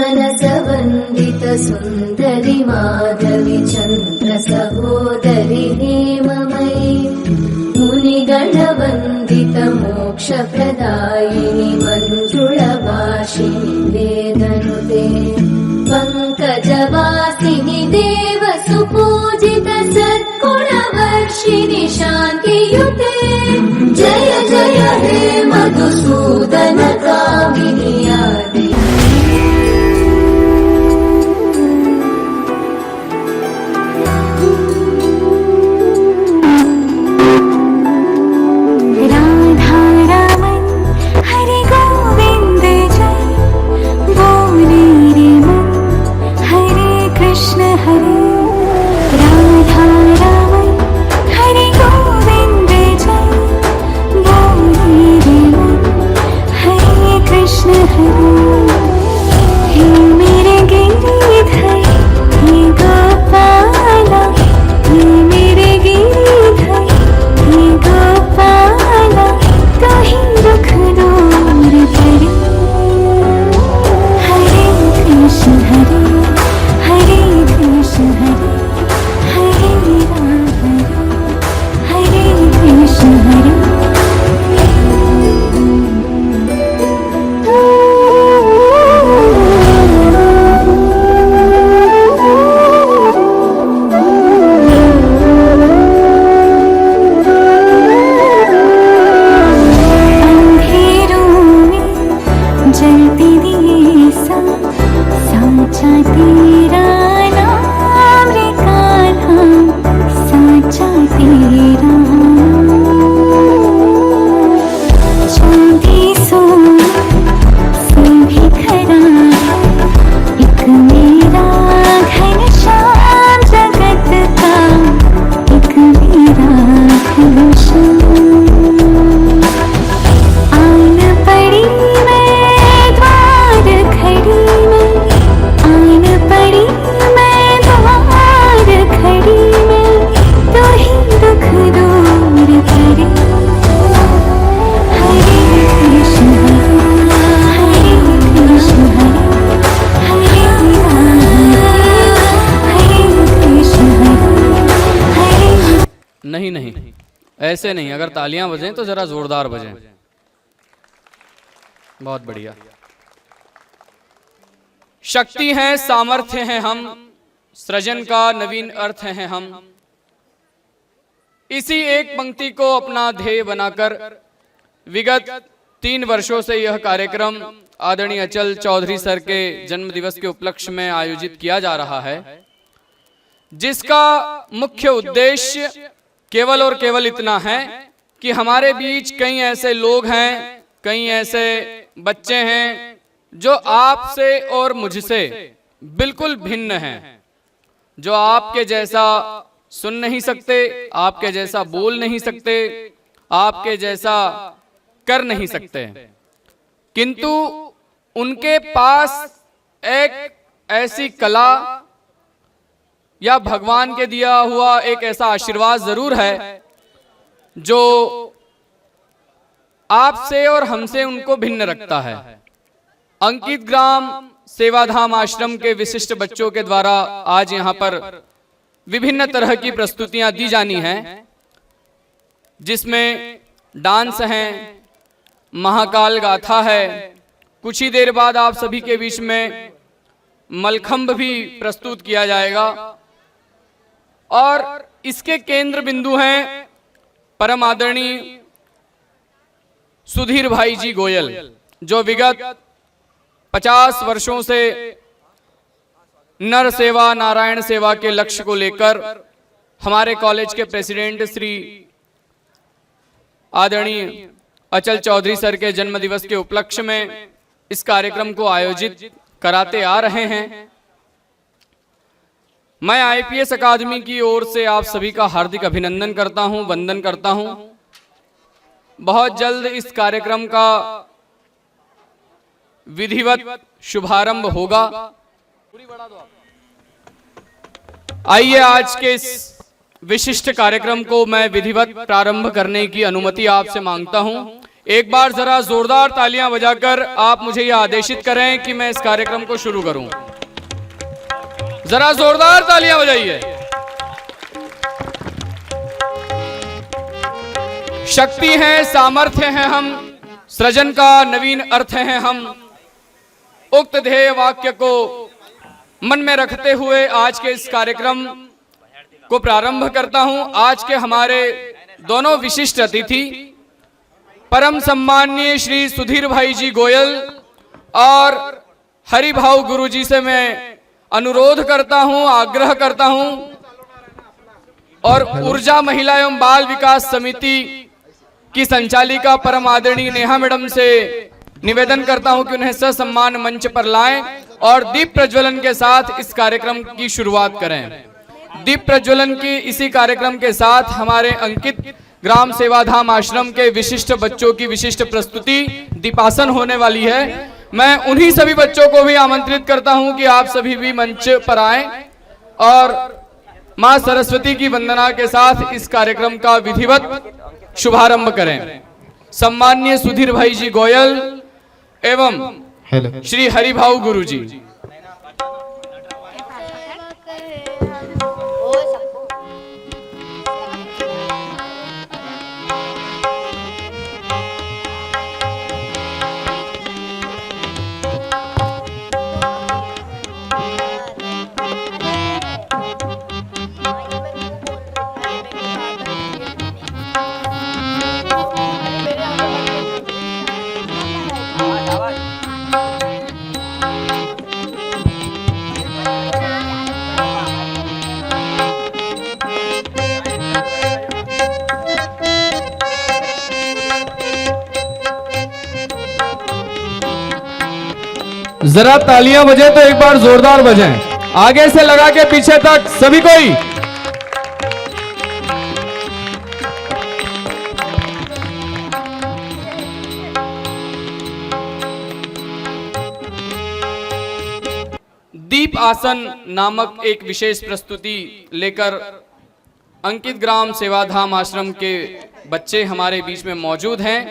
सुमनसवन्दित सुन्दरि माधवि चन्द्र सहोदरि हेममयि मुनिगणवन्दित मोक्षप्रदायिनि मञ्जुळभाषिणि वेदनुते पङ्कजवासिनि देवसुपूजित सद्गुणवर्षिणि शान्तियुते जय जय हे मधुसूदन कामिनि आदि नहीं नहीं ऐसे नहीं, अगर तालियां बजें तो जरा जोरदार बजें। बहुत बढ़िया। शक्ति है, सामर्थ्य है हम, सृजन का नवीन अर्थ है हम। इसी एक पंक्ति को अपना ध्येय बनाकर विगत 3 वर्षों से यह कार्यक्रम आदरणीय अचल चौधरी सर के जन्म दिवस के उपलक्ष्य में आयोजित किया जा रहा है, जिसका मुख्य उद्देश्य केवल और केवल इतना है कि हमारे बीच कई ऐसे लोग हैं, कई ऐसे बच्चे हैं जो आपसे और मुझसे बिल्कुल भिन्न हैं, जो आपके जैसा सुन नहीं सकते, आपके जैसा बोल नहीं सकते, आपके जैसा कर नहीं सकते, किंतु उनके पास एक ऐसी कला या भगवान के दिया हुआ एक ऐसा आशीर्वाद जरूर है जो आपसे और हमसे उनको भिन्न रखता है। अंकित ग्राम सेवाधाम आश्रम के विशिष्ट बच्चों के द्वारा आज यहाँ पर विभिन्न तरह की प्रस्तुतियां दी जानी हैं, जिसमें डांस है, महाकाल गाथा है, कुछ ही देर बाद आप सभी के बीच में मलखंभ भी प्रस्तुत किया जाएगा और इसके केंद्र बिंदु हैं परम आदरणीय सुधीर भाई जी गोयल, जो विगत 50 वर्षों से नर सेवा नारायण सेवा के लक्ष्य को लेकर हमारे कॉलेज के प्रेसिडेंट श्री आदरणीय अचल चौधरी सर के जन्म दिवस के उपलक्ष्य में इस कार्यक्रम को आयोजित कराते आ रहे हैं। मैं आईपीएस अकादमी की ओर से आप सभी का हार्दिक अभिनंदन करता हूं, वंदन करता हूं। बहुत जल्द इस कार्यक्रम का विधिवत शुभारंभ होगा। आइए आज के इस विशिष्ट कार्यक्रम को मैं विधिवत प्रारंभ करने की अनुमति आपसे मांगता हूं। एक बार जरा जोरदार तालियां बजाकर आप मुझे यह आदेशित करें कि मैं इस कार्यक्रम को शुरू करूं। जरा जोरदार तालियां बजाइए। शक्ति है, सामर्थ्य है हम, सृजन का नवीन अर्थ है हम। उक्त ध्येय वाक्य को मन में रखते हुए आज के इस कार्यक्रम को प्रारंभ करता हूं। आज के हमारे दोनों विशिष्ट अतिथि परम सम्माननीय श्री सुधीर भाई जी गोयल और हरिभाव गुरु जी से मैं अनुरोध करता हूं, आग्रह करता हूं और ऊर्जा महिला एवं बाल विकास समिति की संचालिका परम आदरणीय नेहा मैडम से निवेदन करता हूं कि उन्हें ससम्मान मंच पर लाएं और दीप प्रज्वलन के साथ इस कार्यक्रम की शुरुआत करें। दीप प्रज्वलन की इसी कार्यक्रम के साथ हमारे अंकित ग्राम सेवाधाम आश्रम के विशिष्ट बच्चों की विशिष्ट प्रस्तुति दीपासन होने वाली है। मैं उन्हीं सभी बच्चों को भी आमंत्रित करता हूं कि आप सभी भी मंच पर आएं और मां सरस्वती की वंदना के साथ इस कार्यक्रम का विधिवत शुभारंभ करें। सम्माननीय सुधीर भाई जी गोयल एवं श्री हरिभाव गुरु जी। जरा तालियां बजे तो एक बार जोरदार बजाएं, आगे से लगा के पीछे तक सभी कोई। दीप आसन नामक एक विशेष प्रस्तुति लेकर अंकित ग्राम सेवाधाम आश्रम के बच्चे हमारे बीच में मौजूद हैं,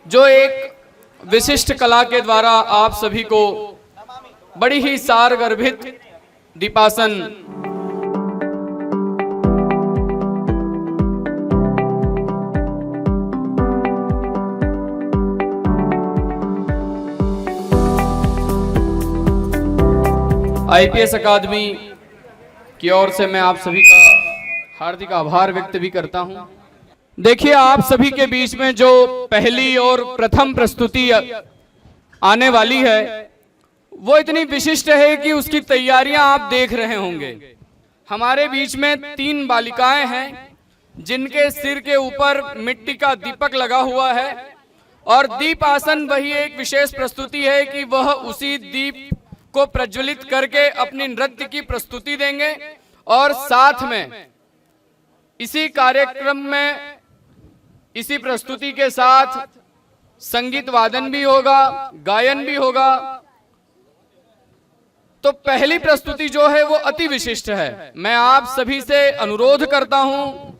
जो एक विशिष्ट कला के द्वारा आप सभी को बड़ी ही सारगर्भित दीपासन आईपीएस अकादमी की ओर से मैं आप सभी का हार्दिक आभार व्यक्त भी करता हूं। देखिए, आप सभी के बीच में जो पहली और प्रथम प्रस्तुति आने वाली है वो इतनी विशिष्ट है कि उसकी तैयारियां आप देख रहे होंगे। हमारे बीच में 3 बालिकाएं हैं जिनके सिर के ऊपर मिट्टी का दीपक लगा हुआ है और दीप आसन वही एक विशेष प्रस्तुति है कि वह उसी दीप को प्रज्वलित करके अपनी नृत्य की प्रस्तुति देंगे और साथ में इसी कार्यक्रम में इसी प्रस्तुति के साथ संगीत वादन भी होगा, गायन भी होगा। तो पहली प्रस्तुति जो है वो अति विशिष्ट है। मैं आप सभी से अनुरोध करता हूं,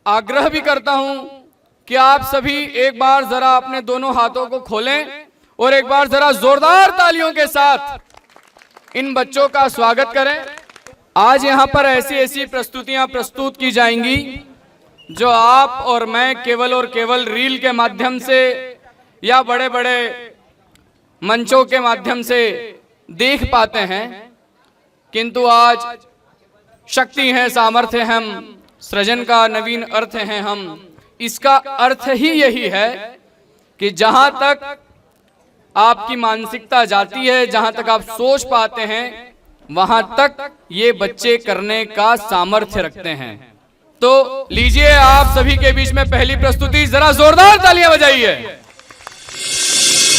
आग्रह भी करता हूं कि आप सभी एक बार जरा अपने दोनों हाथों को खोलें और एक बार जरा जोरदार तालियों के साथ इन बच्चों का स्वागत करें। आज यहाँ पर ऐसी ऐसी प्रस्तुतियां प्रस्तुत की जाएंगी जो आप और मैं केवल और केवल रील के माध्यम से या बड़े बड़े मंचों के माध्यम से देख पाते हैं, किंतु आज शक्ति है, सामर्थ्य है, हम सृजन का नवीन अर्थ है हम। इसका अर्थ ही यही है कि जहां तक आपकी मानसिकता जाती है, जहां तक आप सोच पाते हैं, वहां तक ये बच्चे करने का सामर्थ्य रखते हैं। तो लीजिए आप सभी के बीच में पहली प्रस्तुति, जरा जोरदार तालियां बजाइए।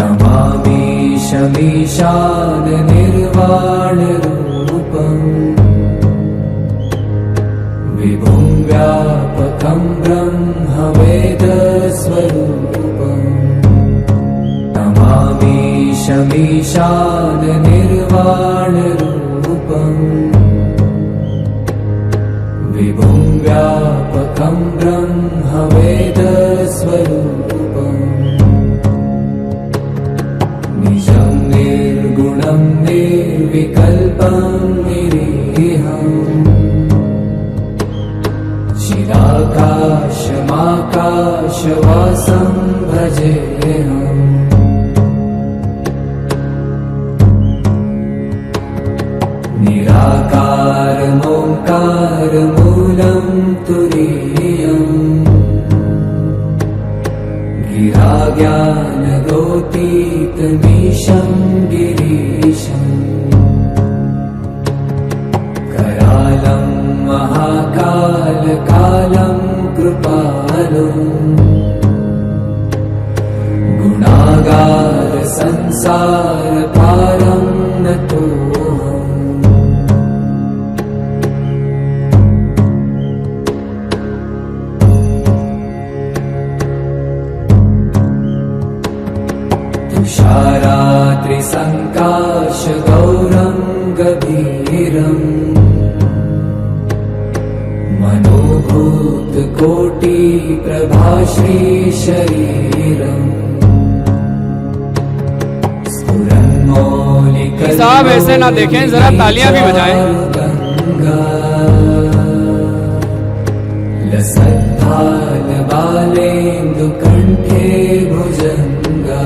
नमामि शमीशान निर्वाण रूपम् विभुं व्यापकं ब्रह्म वेद स्वरूपम्। नमामि शमीशान निर्वाण रूपम् विभुं व्यापकं ब्रह्म वेद स्वरूपम्। निजं निर्गुणं निर्विकल्पं निरीहम् चिराकाशमाकाशवासं भजेऽहम्। निराकारमोङ्कारमूलं तुरीयम् गिराज्ञानगोतीतमीशं गिरीशम्। करालं महाकालकालं कृपालुम् गुणागार संसार पारं नतोऽहम्। तुषारात्रिसङ्काशगौरं गभीरम् मनोभूतकोटिप्रभाश्रीशरीरम्। साहब ऐसे ना देखें, जरा तालियां भी बजाएं। लसत्थाल बालेन्दु कंठे भुजंगा।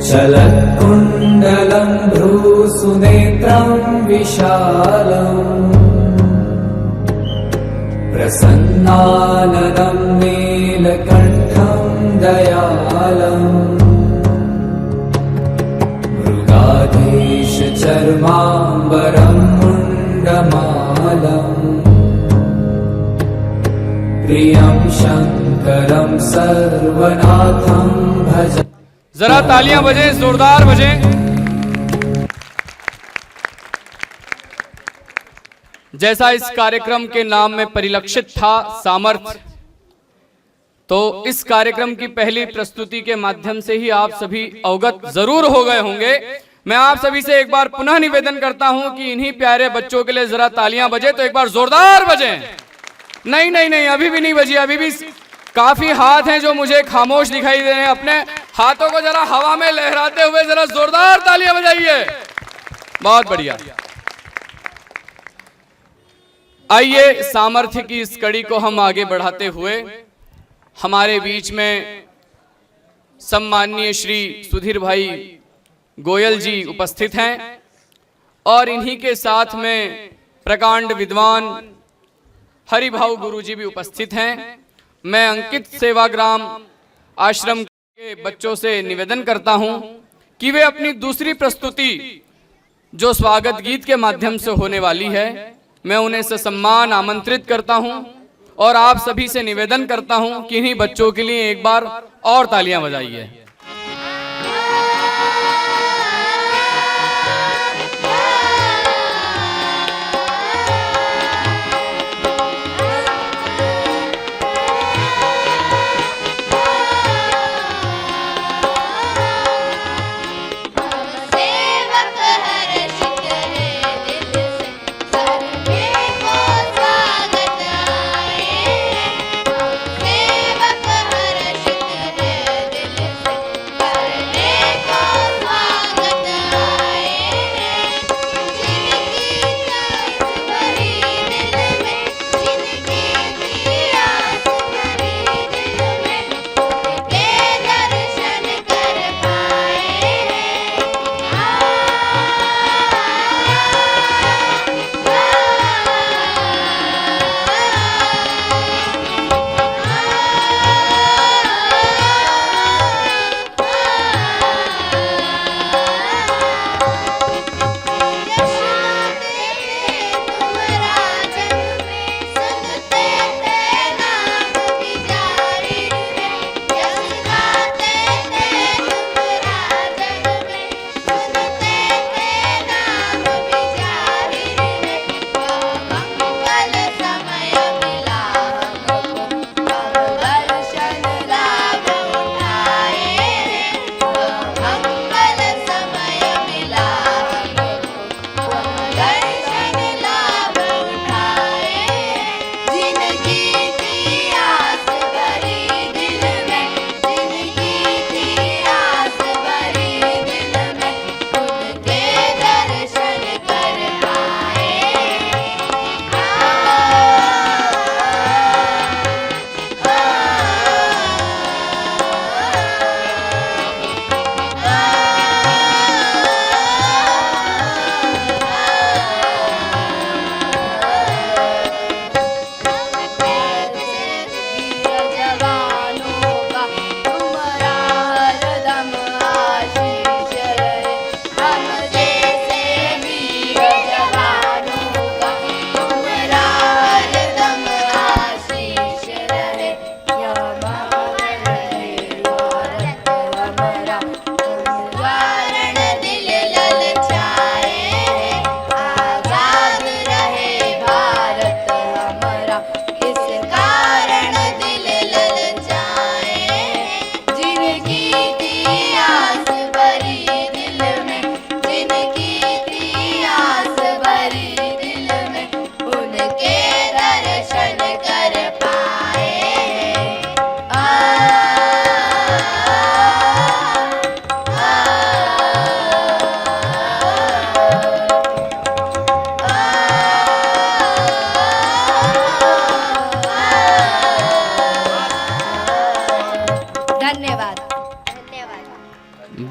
चलत्कुण्डलं भ्रूसुनेत्रं विशालम् प्रसन्नाननं नीलकण्ठं दयालम्। मृगाधीशचर्माम्बरं मुण्डमालम् प्रियं शङ्करं सर्वनाथं भज। जरा तालियां बजें, जोरदार बजें। जैसा इस कार्यक्रम के नाम में परिलक्षित था, सामर्थ्य, तो इस कार्यक्रम की पहली प्रस्तुति के माध्यम से ही आप सभी अवगत जरूर हो गए होंगे। मैं आप सभी से एक बार पुनः निवेदन करता हूं कि इन्हीं प्यारे बच्चों के लिए जरा तालियां बजे, तो एक बार जोरदार बजें। नहीं नहीं नहीं, अभी भी नहीं बजी, अभी भी काफी हाथ हैं जो मुझे खामोश दिखाई दे रहे हैं। अपने हाथों को जरा हवा में लहराते हुए जरा जोरदार तालियां बजाइए। बहुत बढ़िया। आइए सामर्थ्य की इस कड़ी को हम आगे बढ़ाते हुए हमारे बीच में सम्माननीय श्री सुधीर भाई गोयल जी उपस्थित हैं और इन्हीं के साथ में प्रकांड विद्वान हरिभाव गुरु जी भी उपस्थित हैं। मैं अंकित सेवाग्राम आश्रम के बच्चों से निवेदन करता हूं कि वे अपनी दूसरी प्रस्तुति जो स्वागत गीत के माध्यम से होने वाली है, मैं उन्हें ससम्मान आमंत्रित करता हूं और आप सभी से निवेदन करता हूं कि इन्हीं बच्चों के लिए एक बार और तालियां बजाइए।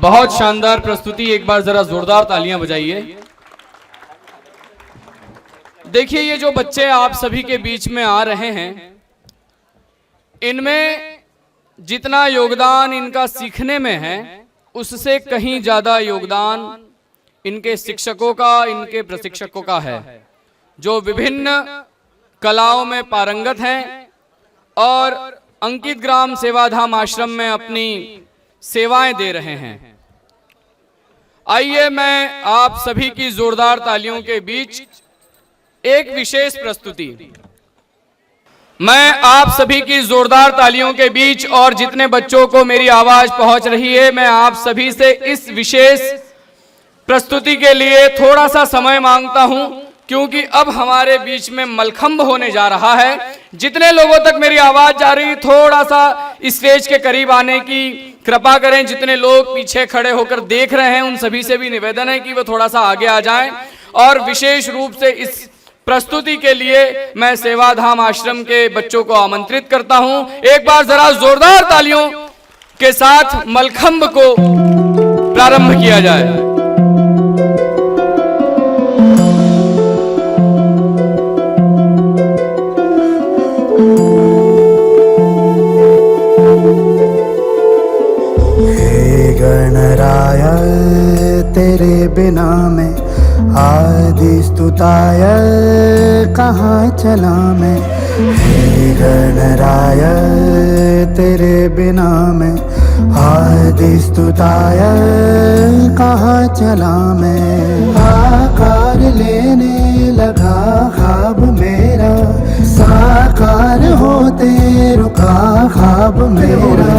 बहुत शानदार प्रस्तुति, एक बार जरा जोरदार तालियां बजाइए। देखिए ये जो बच्चे आप सभी के बीच में आ रहे हैं, इनमें जितना योगदान इनका सीखने में है उससे कहीं ज्यादा योगदान इनके शिक्षकों का, इनके प्रशिक्षकों का है, जो विभिन्न कलाओं में पारंगत हैं और अंकित ग्राम सेवाधाम आश्रम में अपनी सेवाएं दे रहे हैं। आइए मैं आप सभी की जोरदार तालियों के बीच एक विशेष प्रस्तुति, मैं आप सभी की जोरदार तालियों के बीच और जितने बच्चों को मेरी आवाज पहुंच रही है, मैं आप सभी से इस विशेष प्रस्तुति के लिए थोड़ा सा समय मांगता हूं, क्योंकि अब हमारे बीच में मलखंभ होने जा रहा है। जितने लोगों तक मेरी आवाज जा रही, थोड़ा सा स्टेज के करीब आने की कृपा करें। जितने लोग पीछे खड़े होकर देख रहे हैं, उन सभी से भी निवेदन है कि वो थोड़ा सा आगे आ जाएं और विशेष रूप से इस प्रस्तुति के लिए मैं सेवाधाम आश्रम के बच्चों को आमंत्रित करता हूं। एक बार जरा जोरदार तालियों के साथ मलखंब को प्रारंभ किया जाए। हे गणराय तेरे बिना मैं आदि स्तुताय कहाँ चला मैं। हे गणराय तेरे बिना मैं आदि स्तुताय कहाँ चला मैं। आकार लेने लगा ख्वाब मेरा, साकार होते रुका ख्वाब मेरा।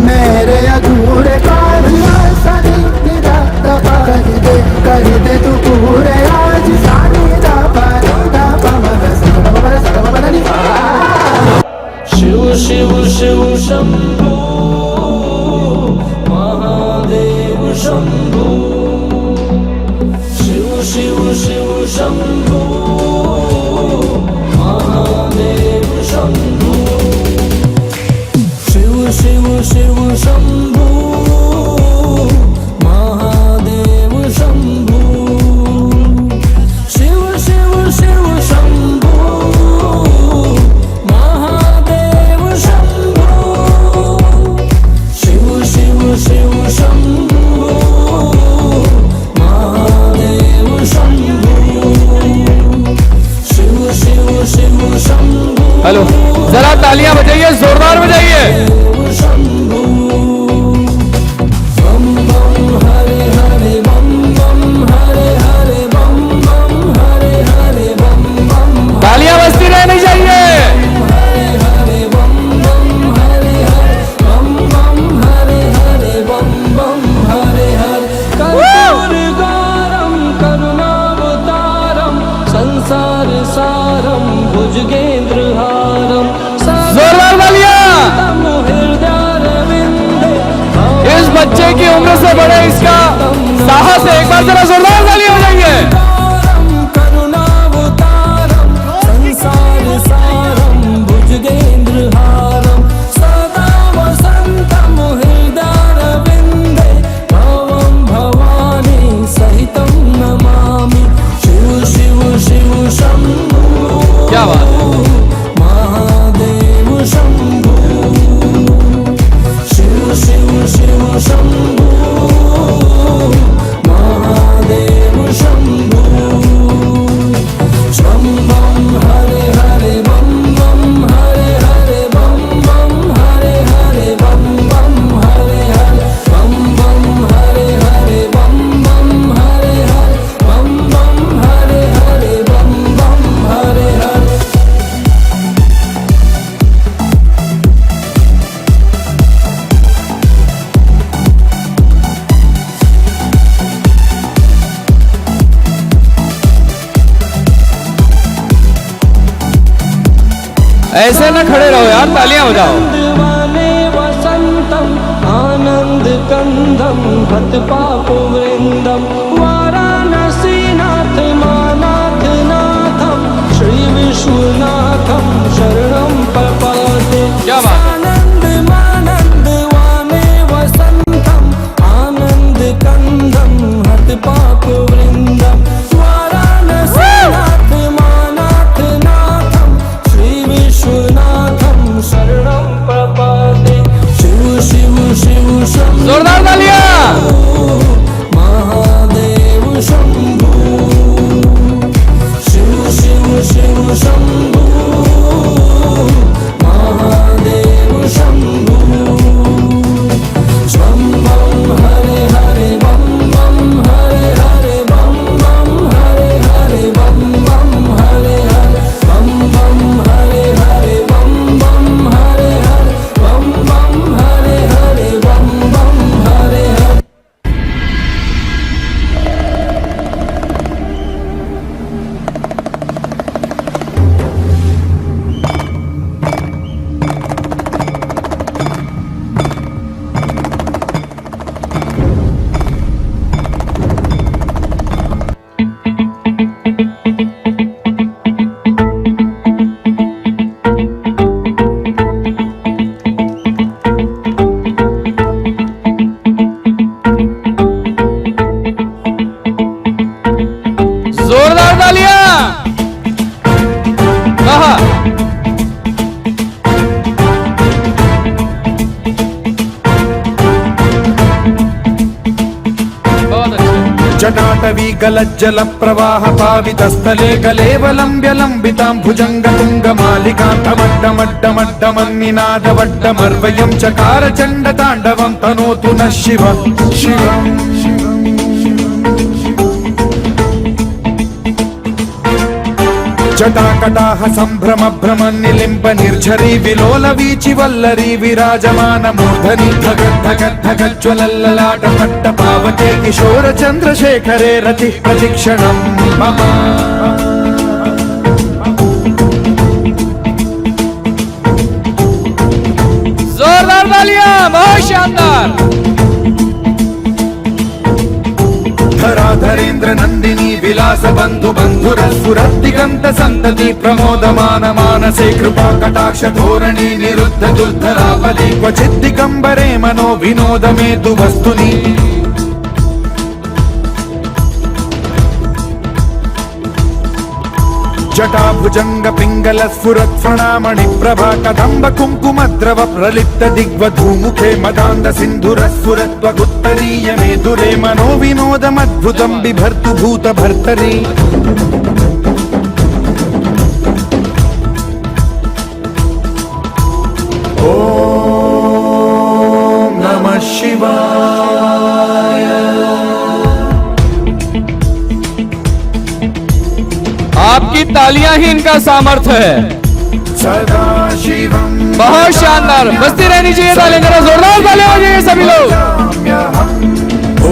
मेरे अधूरे कर दे तू पूरे आज शिव शिव शिव शंभो महादेव शंभो। शिव शिव शिव शंभो महादेव शंभो। शिव शिव शिव शंभो महादेव शंभो। शिव शिव शिव शंभो महादेव शंभो। शिव शिव शिव शंभो महादेव शंभो। शिव शिव शिव शंभो। हेलो, जरा तालियां बजाइए, जोरदार बजाइए। तालियां बजती रहनी चाहिए। संसार सारम भुजगेंद्रहारम। जोरदार तालियां। इस बच्चे की उम्र से बड़े इसका साहस है। एक बार जरा जोरदार तालियां हो जाएंगे। क्या बात है। महादेव शंभो। शिव शिव शिव शंभो महादेव शंभो। शंभं हरे हरे बम बम हरे हरे बम बम हरे हरे बम बम हरे हरे बम बम हरे हरे बम बम हरे हरे बम बम हरे हरे बम बम हरे हरे। ऐसे ना खड़े रहो यार, तालियां बजाओ। वाले वसंतम आनंद कंदम भत पाप वृंदम। वाराणसी नाथ मानाथ नाथम श्री विश्वनाथम शरणं प्रपद्ये। क्या बात है। आनंद मानंद वामे वसंतम आनंद कंदम भत पाप वृंदम। वाराणसी नाथ मानाथ नाथम श्री विश्वनाथम शरणं प्रपद्ये। शिव शिव शिव शंभो जोरदार तालियां। महा जटाटवी गलज्जल प्रवाह पावितस्थले कलेवलम्ब्य लम्बितां भुजङ्गतुङ्गमालिकान्तमड्डमड्डमड्डमन्निनादवड्डमर्वयं चकार चण्डताण्डवं तनोतु नः शिवः शिवम् जटाकटाह सम्भ्रम भ्रम निलिम्ब निर्झरी विलोल वीचि वल्लरी विराजमान मूर्धनि धगत् धगत् धगज्ज्वलल्ललाट पट्ट पावके किशोर चन्द्रशेखरे रतिः प्रतिक्षणम् मम जोरदार तालियां, बहुत शानदार। धराधरेन्द्र नंदिनी विलास बंधु बंधुरस्फुरद्दिगंत संतति प्रमोदमान मानसे कृपा कटाक्ष धोरणी निरुद्ध दुर्धरापदि क्वचित् दिगंबरे मनो विनोद मे तु वस्तुनि जटा भुजंग पिंगल स्फुरत् फणामणि प्रभा कदंब कुंकुमद्रव प्रलिप्त दिग्वधूमुखे मदान्द सिंधुर स्फुरत् त्वगुत्तरीय मेधुरे मनो विनोदमद्भुतं बिभर्तु भूत भर्तरि ॐ नमः शिवाय। आपकी तालियां ही इनका सामर्थ्य है। सदा शिवं बहुत शानदार, बजती रहनी चाहिए तालियां, जरा जोरदार तालियां हो जाइए सभी लोग। ॐ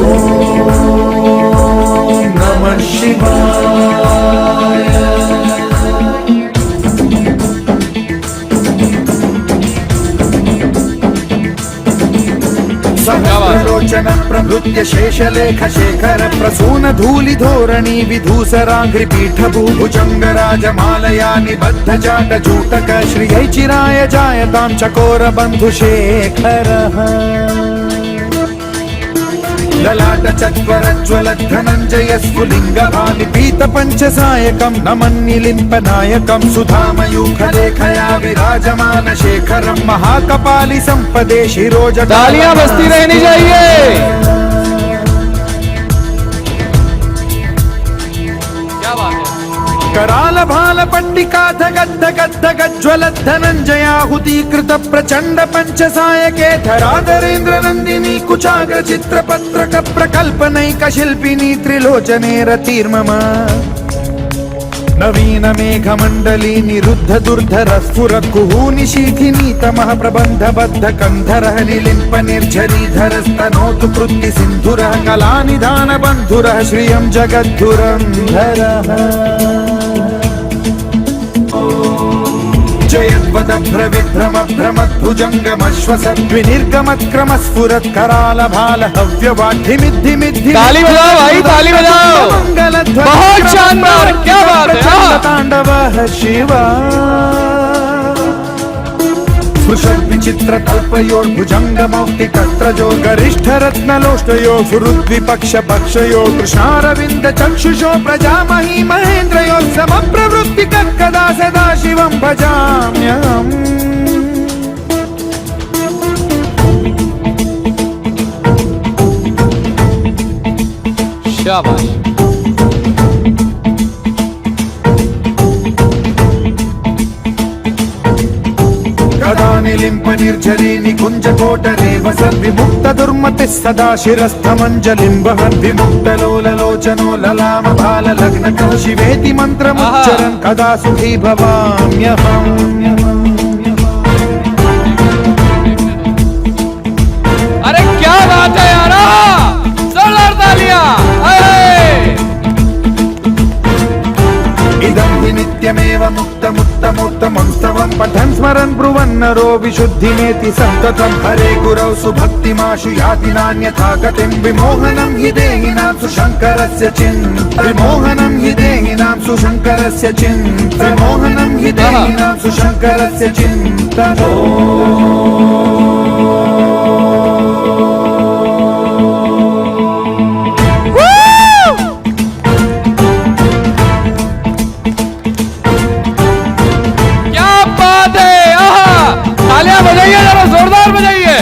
नमः शिवाय। सहस्रलोचन प्रभृत्य शेषलेख शेखर प्रसून धूलि धोरणी विधूसराघ्रि पीठ भूभुजंग राजमालया निबद्ध जाट जूटक श्रियै चिराय जायतां चकोर बंधु शेखर ललाट चत्वरज्वल धनञ्जय स्फुलिंग भानि पीत पंचसायकं नमन्निलिम्प नायकं सुधामयूख लेखया विराजमान शेखरं महाकपालि संपदे शिरोज। तालियां बजती रहनी चाहिए। क्या बात है। कराल भाल पंडिका धगद् धगद् धगज्ज्वल धनञ्जयाहुतीकृत प्रचंड पंचसायके धराधरेन्द्र नंदिनी कुचाग्र चित्रपत्रक प्रकल्पनैक शिल्पिनी त्रिलोचने रतिर्मम नवीन मेघमण्डली निरुद्ध दुर्धर स्फुर कुहूनि शीखिनी तमः प्रबन्ध बद्ध कन्धरः निलिम्प निर्झरीधरस्तनोतु कृत्ति सिन्धुरः कलानिधान बन्धुरः श्रियं जगद्धुरन्धरः जयद्वद भ्रविभ्रम भ्रमद्भुजङ्गमश्वसद्विनिर्गमत्क्रम स्फुरत् कराल भाल हव्यवाढ्यमिद्धिमिद्धि। ताली बजाओ भाई, ताली बजाओ, बहुत शानदार, क्या बात है। तांडवः शिवा विचित्र कल्पयोर्भुजंग मौक्तिकस्त्रजो गरिष्ठ रत्नलोष्टयो सुहृद्विपक्ष पक्षयो कृष्णारविन्द चक्षुषो प्रजामही महेन्द्रयो समप्रवृत्ति कदा सदा शिवं भजाम्यहम्। शाबाश। कदा निलिम्प निर्झरी निकुञ्ज कोटरे वसन् विमुक्त दुर्मतिः सदा शिरस्थमञ्जलिं वहन् विमुक्त लोललोचनो ललाम भाल लग्नकः शिवेति मन्त्रमुच्चरन् कदा सुखी भवाम्यहम्। अरे क्या बात है यार, जोरदार तालियां। इदं हि नित्यमेव मुक्तमुत्तमोत्तमं स्तवं पठन् स्मरन् ब्रुवन्नरो विशुद्धिमेति सन्ततं हरे गुरौ सुभक्तिमाशु याति नान्यथा गतिं विमोहनं हि देहिनां सुशङ्करस्य चिन्त विमोहनं हि देहिनां सुशङ्करस्य चिन्त विमोहनं हि देहिनां सुशङ्करस्य चिन्त। तालियां बजाइए, जरा जोरदार बजाइए।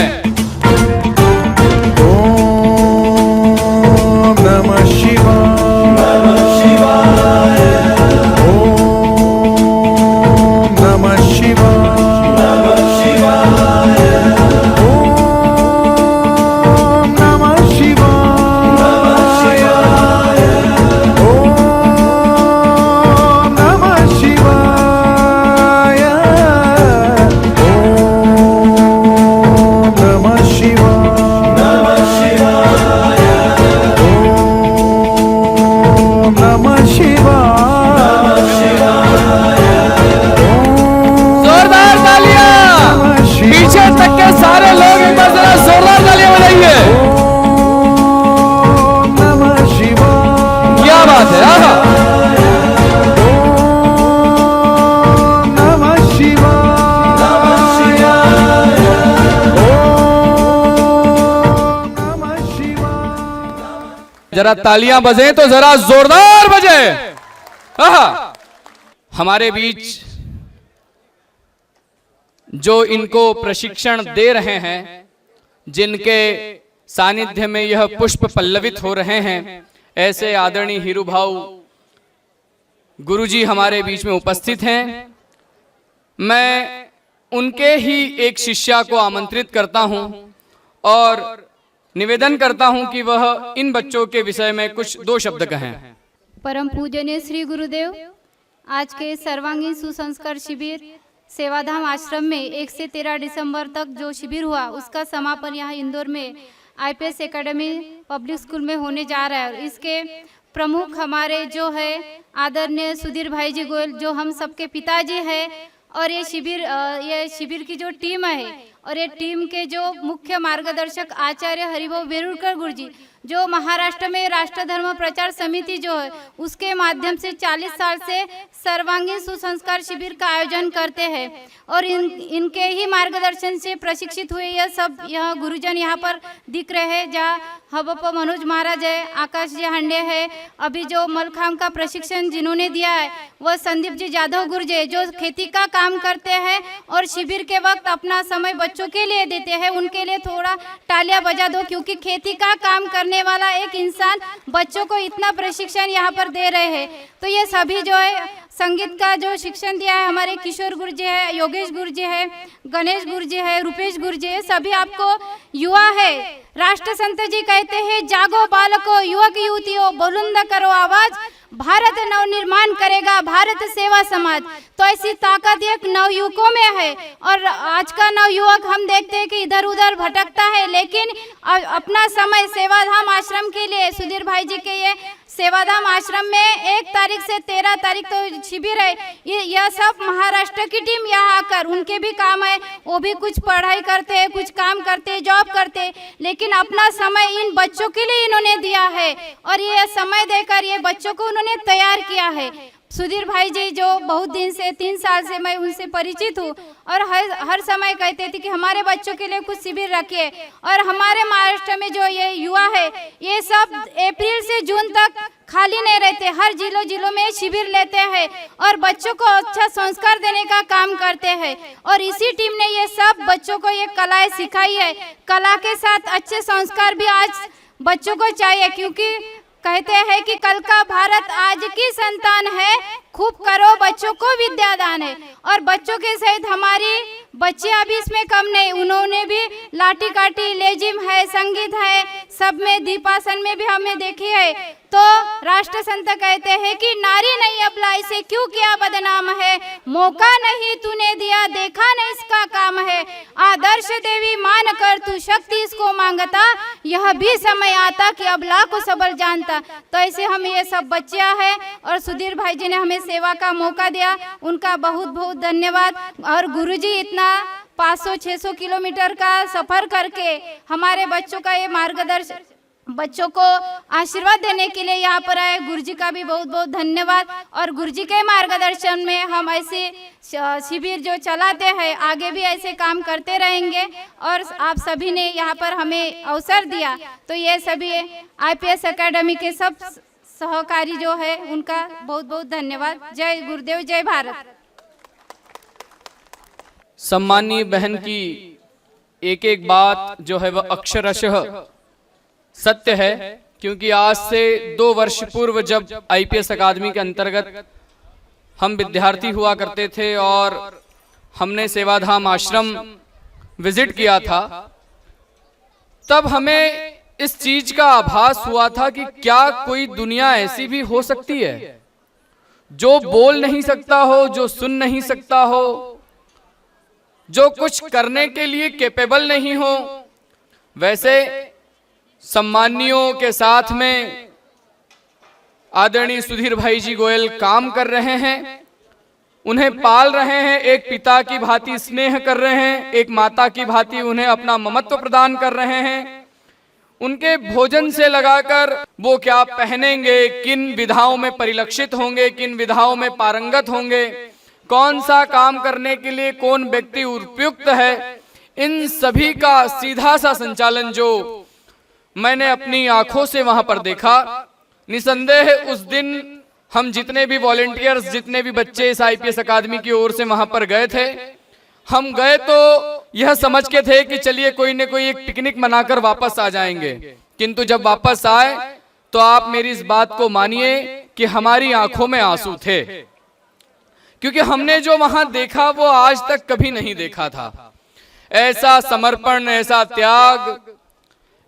ओम नमः शिवाय। जरा तालियां बजें तो जरा जोरदार बजे। हमारे बीच जो इनको प्रशिक्षण दे रहे हैं, जिनके सानिध्य में यह पुष्प पल्लवित हो रहे हैं, ऐसे आदरणीय हीरू भाऊ गुरुजी हमारे बीच में उपस्थित हैं। मैं उनके ही एक शिष्या को आमंत्रित करता हूं और निवेदन करता हूं कि वह इन बच्चों के विषय में कुछ 2 शब्द कहें। परम पूजनीय श्री गुरुदेव, आज के सर्वांगीण सुसंस्कार शिविर सेवाधाम आश्रम में 1 से 13 दिसंबर तक जो शिविर हुआ, उसका समापन यहाँ इंदौर में IPS एकेडमी पब्लिक स्कूल में होने जा रहा है। और इसके प्रमुख हमारे जो है आदरणीय सुधीर भाई जी गोयल, जो हम सबके पिताजी हैं। और ये शिविर की जो टीम है और ये टीम के जो मुख्य मार्गदर्शक आचार्य हरिभाऊ बेरुरकर गुरुजी, जो महाराष्ट्र में राष्ट्र धर्म प्रचार समिति जो है उसके माध्यम से 40 साल से सर्वांगीण सुसंस्कार शिविर का आयोजन करते हैं। और इनके ही मार्गदर्शन से प्रशिक्षित हुए यह गुरुजन यहाँ पर दिख रहे हैं, जहाँ हबप मनोज महाराज है, आकाश जी हांडे है, अभी जो मलखाम का प्रशिक्षण जिन्होंने दिया है वह संदीप जी जाधव गुरुजी, जो खेती का काम करते हैं और शिविर के वक्त अपना समय बच्चों के लिए देते हैं। उनके लिए थोड़ा तालियां बजा दो, क्योंकि खेती का काम करने वाला एक इंसान बच्चों को इतना प्रशिक्षण यहाँ पर दे रहे हैं। तो ये सभी जो है संगीत का जो शिक्षण दिया है, हमारे किशोर गुरुजी है, योगेश गुरुजी है, गणेश गुरुजी है, रूपेश गुरुजी है, सभी आपको युवा है। राष्ट्र संत जी कहते हैं, जागो बालको, युवक युवतियों, बुलंद करो आवाज, भारत नव निर्माण करेगा, भारत सेवा समाज। तो ऐसी ताकत एक नवयुवकों में है। और आज का नवयुवक हम देखते हैं कि इधर उधर भटकता है, लेकिन अपना समय सेवाधाम आश्रम के लिए, सुधीर भाई जी के ये सेवाधाम आश्रम में 1 तारीख से 13 तारीख तो शिविर है। यह सब महाराष्ट्र की टीम यहाँ आकर, उनके भी काम है, वो भी कुछ पढ़ाई करते हैं, कुछ काम करते हैं, जॉब करते हैं, लेकिन अपना समय इन बच्चों के लिए इन्होंने दिया है। और ये समय देकर ये बच्चों को उन्होंने तैयार किया है। सुधीर भाई जी जो बहुत दिन से 3 साल से मैं उनसे परिचित हूँ और हर समय कहते थे कि हमारे बच्चों के लिए कुछ शिविर रखिए। और हमारे महाराष्ट्र में जो ये युवा है, ये सब अप्रैल से जून तक खाली नहीं रहते, हर जिलों में शिविर लेते हैं और बच्चों को अच्छा संस्कार देने का काम करते हैं। और इसी टीम ने ये सब बच्चों को ये कलाएं सिखाई है। कला के साथ अच्छे संस्कार भी आज बच्चों को चाहिए, क्योंकि कहते हैं कि कल का भारत आज की संतान है, खूब करो बच्चों को विद्यादान है। और बच्चों के सहित हमारी बच्चियां भी इसमें कम नहीं, उन्होंने भी लाठी काठी, लेजिम है, संगीत है, सब में दीपासन में भी हमें देखी है। तो राष्ट्र संत कहते हैं कि नारी नहीं अबला, इसे क्यों किया बदनाम है, मौका नहीं तूने दिया, देखा नहीं इसका काम है, आदर्श देवी मान कर तू शक्ति इसको मांगता, यह भी समय आता कि अबला को सबल जानता। तो ऐसे हम ये सब बच्चियां हैं और सुधीर भाई जी ने हमें सेवा का मौका दिया, उनका बहुत बहुत धन्यवाद। और गुरुजी इतना 500-600 किलोमीटर का सफर करके हमारे बच्चों का ये मार्गदर्शन, बच्चों को आशीर्वाद देने के लिए यहाँ पर आए, गुरुजी का भी बहुत बहुत धन्यवाद। और गुरुजी के मार्गदर्शन में हम ऐसे शिविर जो चलाते हैं, आगे भी ऐसे काम करते रहेंगे। और आप सभी ने यहाँ पर हमें अवसर दिया, तो ये सभी IPS एकेडमी के सब सहकारी जो है उनका बहुत बहुत धन्यवाद। जय गुरुदेव, जय भारत। सम्मानीय बहन की एक एक बात जो है वह अक्षरशः सत्य है, क्योंकि आज से 2 वर्ष पूर्व जब IPS अकादमी के अंतर्गत हम विद्यार्थी हुआ करते थे और हमने सेवाधाम आश्रम विजिट किया था, तब हमें इस चीज का आभास हुआ था कि क्या कोई दुनिया ऐसी भी हो सकती है जो बोल नहीं सकता हो, जो सुन नहीं सकता हो, जो कुछ करने के लिए कैपेबल नहीं हो। वैसे सम्मानियों के साथ में आदरणीय सुधीर भाई जी गोयल काम कर रहे हैं, उन्हें पाल रहे हैं, एक पिता की भांति स्नेह कर रहे हैं, एक माता की भांति उन्हें अपना ममत्व प्रदान कर रहे हैं। उनके भोजन से लगाकर वो क्या पहनेंगे, किन विधाओं में परिलक्षित होंगे, किन विधाओं में पारंगत होंगे, कौन सा काम करने के लिए कौन व्यक्ति उपयुक्त है, इन सभी का सीधा सा संचालन जो मैंने अपनी आंखों से वहां पर देखा। निसंदेह उस दिन हम जितने भी वॉलेंटियर्स, जितने भी बच्चे इस IPS अकादमी की ओर से वहां पर गए थे, हम गए तो यह समझ के थे कि चलिए कोई न कोई एक पिकनिक मनाकर वापस आ जाएंगे। किंतु जब वापस आए तो आप मेरी इस बात को मानिए कि हमारी आंखों में आंसू थे, क्योंकि हमने जो वहां देखा वो आज तक कभी नहीं देखा था। ऐसा समर्पण, ऐसा त्याग,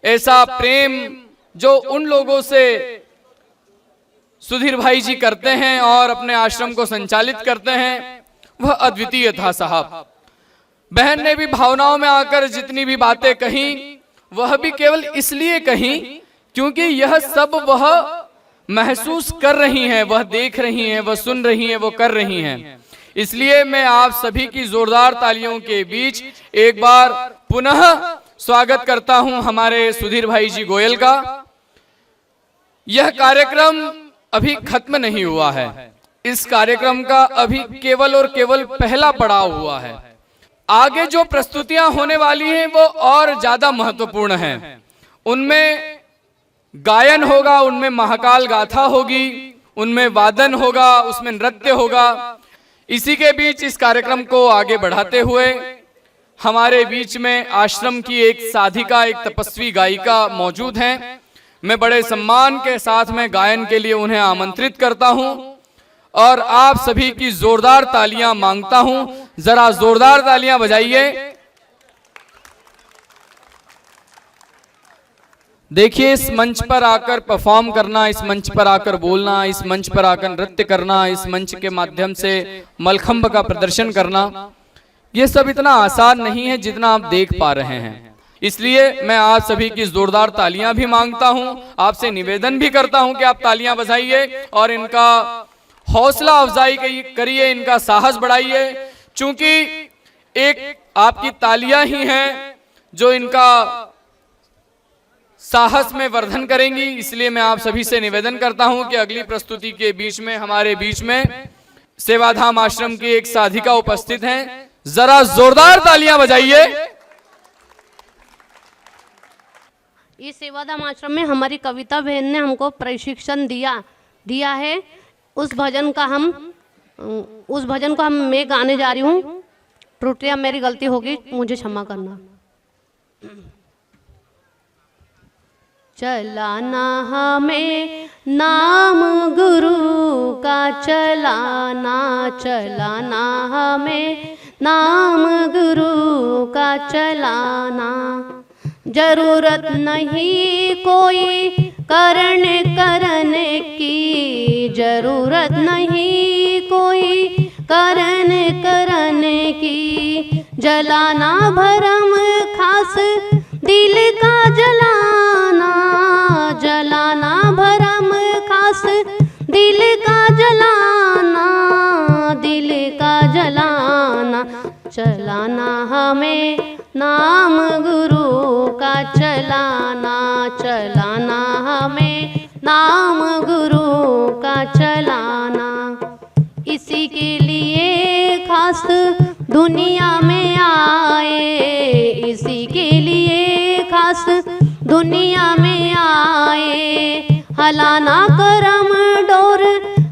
ऐसा प्रेम जो उन लोगों से सुधीर भाई जी करते हैं और अपने आश्रम को संचालित करते हैं, वह अद्वितीय था साहब। बहन ने भी भावनाओं में आकर जितनी भी बातें कही, वह भी केवल इसलिए कही क्योंकि यह सब वह महसूस कर रही हैं, वह देख रही हैं, वह सुन रही हैं, वो कर रही हैं। इसलिए मैं आप सभी की जोरदार तालियों के बीच एक बार पुनः स्वागत करता हूं हमारे सुधीर भाई जी गोयल का। यह कार्यक्रम अभी खत्म नहीं हुआ है, इस कार्यक्रम का अभी केवल और केवल पहला पड़ाव हुआ है। आगे जो प्रस्तुतियां होने वाली हैं वो और ज्यादा महत्वपूर्ण हैं। उनमें गायन होगा, उनमें महाकाल गाथा होगी, उनमें वादन होगा, उसमें नृत्य होगा। इसी के बीच इस कार्यक्रम को आगे बढ़ाते हुए हमारे बीच में आश्रम की एक साधिका, एक तपस्वी गायिका मौजूद हैं। मैं बड़े सम्मान के साथ में गायन के लिए उन्हें आमंत्रित करता हूं और आप सभी की जोरदार तालियां मांगता हूं। जरा जोरदार तालियां बजाइए। देखिए, इस मंच पर आकर परफॉर्म करना, इस मंच पर आकर बोलना, इस मंच पर आकर नृत्य करना, इस मंच के माध्यम से मलखंब का प्रदर्शन करना, ये सब इतना आसान नहीं है जितना आप देख पा रहे हैं। इसलिए मैं आप सभी की जोरदार तालियां भी मांगता हूं, आपसे निवेदन भी करता हूं कि आप तालियां बजाइए और इनका हौसला अफजाई करिए, इनका साहस बढ़ाइए। चूंकि एक आपकी तालियां ही हैं जो इनका साहस में वर्धन करेंगी। इसलिए मैं आप सभी से निवेदन करता हूं कि अगली प्रस्तुति के बीच में हमारे बीच में सेवाधाम आश्रम की एक साधिका उपस्थित हैं। जरा जोरदार तालियां बजाइए। इस सेवाधाम आश्रम में हमारी कविता बहन ने हमको प्रशिक्षण दिया है। उस भजन को मैं गाने जा रही हूँ। त्रुटियां मेरी गलती होगी, मुझे क्षमा करना। चलाना हमें नाम गुरु का, चलाना चलाना हमें नाम गुरु का, चलाना। जरूरत नहीं कोई करने की, जरूरत नहीं कोई करने की। जलाना भरम खास दिल का, जलाना जलाना भरम खास दिल का, जलाना दिल का जलाना। चलाना हमें नाम गुरु का, चलाना चलाना हमें नाम गुरु का, चलाना। इसी के लिए खास दुनिया में आए, इसी के लिए खास दुनिया में आए। हलाना करम डोर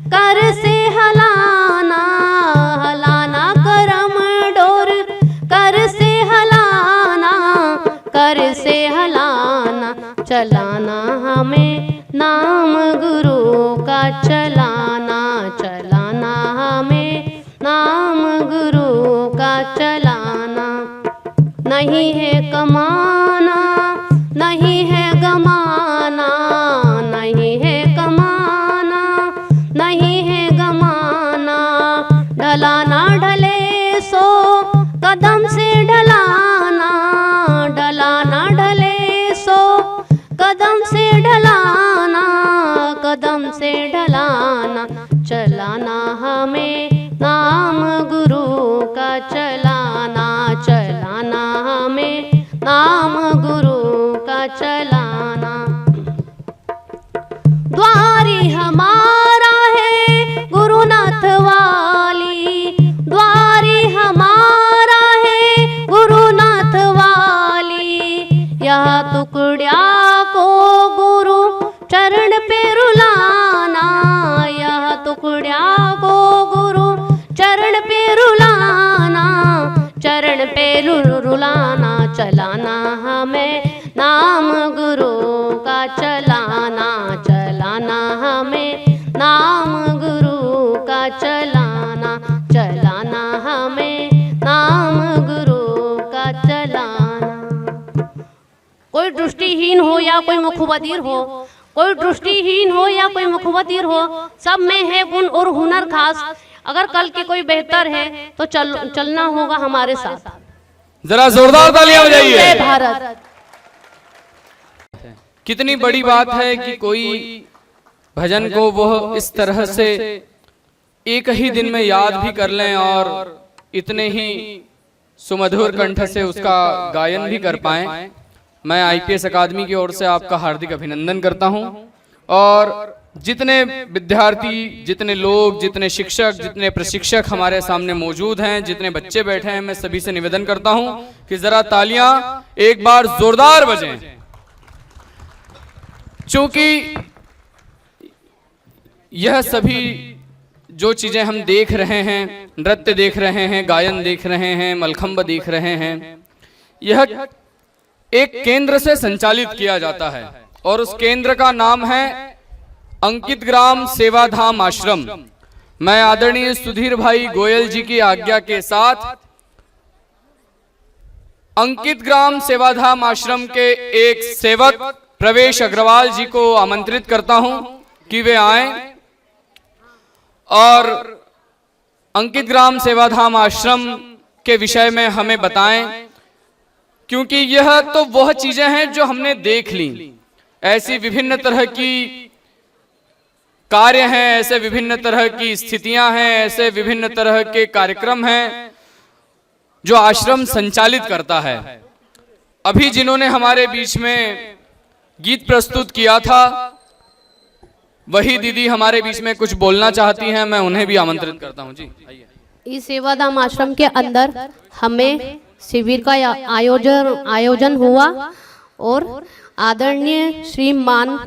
कर से हलाना, हलाना करम डोर कर से हलाना, कर से हलाना। चलाना हमें नाम गुरु का, चलाना चलाना हमें नाम गुरु का, चलाना। नहीं है कमाना, नहीं है गमाना, नहीं है कमाना, नहीं है गमाना। ढलाना ढले सो कदम से ढलाना, ढलाना ढले सो कदम से ढलाना, कदम से ढलाना। चलाना हमें नाम गुरु का, चलाना चलाना हमें नाम गुरु का, चलाना। द्वारी हमारा है गुरुनाथ वाली, द्वारी हमारा है गुरुनाथ वाली। यह टुकड़ा को हमें नाम गुरु का चलाना, चलाना हमें नाम गुरु का चलाना। कोई दृष्टिहीन हो या कोई मुखबधिर हो, कोई दृष्टिहीन हो या कोई मुखबधिर हो, सब में है गुण और हुनर खास। अगर कल के कोई बेहतर है तो चलना होगा हमारे साथ। जरा जोरदार तालियां बजाइए। जय भारत। कितनी बड़ी बात है कि कोई भजन को वह इस तरह से एक ही दिन में याद भी कर लें और इतने ही सुमधुर कंठ से उसका गायन भी कर पाएं। मैं आईपीएस अकादमी की ओर से आपका हार्दिक अभिनंदन करता हूं और जितने विद्यार्थी, जितने लोग, जितने शिक्षक, जितने प्रशिक्षक हमारे सामने मौजूद हैं, जितने बच्चे बैठे हैं, मैं सभी से निवेदन करता हूं कि जरा तालियां एक बार जोरदार बजें। चूंकि यह सभी जो चीजें हम देख रहे हैं, नृत्य देख रहे हैं, गायन देख रहे हैं, मलखंब देख रहे हैं, यह एक केंद्र से संचालित किया जाता है और उस केंद्र का नाम है अंकित ग्राम सेवाधाम आश्रम। मैं आदरणीय सुधीर भाई गोयल जी की आज्ञा के साथ अंकित ग्राम सेवाधाम आश्रम के एक सेवक प्रवेश अग्रवाल जी को आमंत्रित करता हूं कि वे आएं और अंकित ग्राम सेवाधाम आश्रम के विषय में हमें बताएं, क्योंकि यह तो वह चीजें हैं जो हमने देख ली। ऐसी विभिन्न तरह की कार्य हैं, ऐसे विभिन्न तरह की स्थितियां हैं, ऐसे विभिन्न तरह के कार्यक्रम हैं जो आश्रम संचालित करता है। अभी जिन्होंने हमारे बीच में गीत प्रस्तुत किया था, वही दीदी हमारे बीच में कुछ बोलना चाहती हैं, मैं उन्हें भी आमंत्रित करता हूं। जी इस सेवाधाम आश्रम के अंदर हमें शिविर का आयोजन हुआ और आदरणीय श्रीमान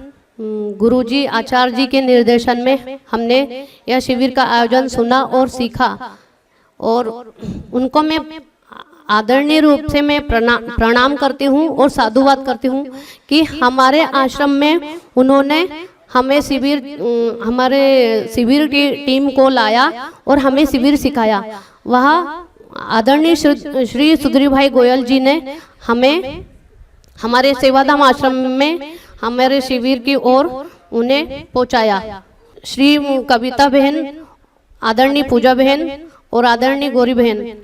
गुरुजी आचार्य जी के निर्देशन में हमने यह शिविर का आयोजन सुना और सीखा और उनको मैं आदरणीय रूप से मैं प्रणाम करती हूँ और साधुवाद करती हूँ कि हमारे आश्रम में उन्होंने हमें हमारे शिविर की टीम को लाया और हमें शिविर सिखाया। वह आदरणीय श्री सुधीर भाई गोयल जी ने हमें हमारे सेवाधाम आश्रम में हमारे शिविर की ओर उन्हें पहुंचाया। श्री कविता बहन, आदरणीय पूजा बहन और आदरणीय गौरी बहन,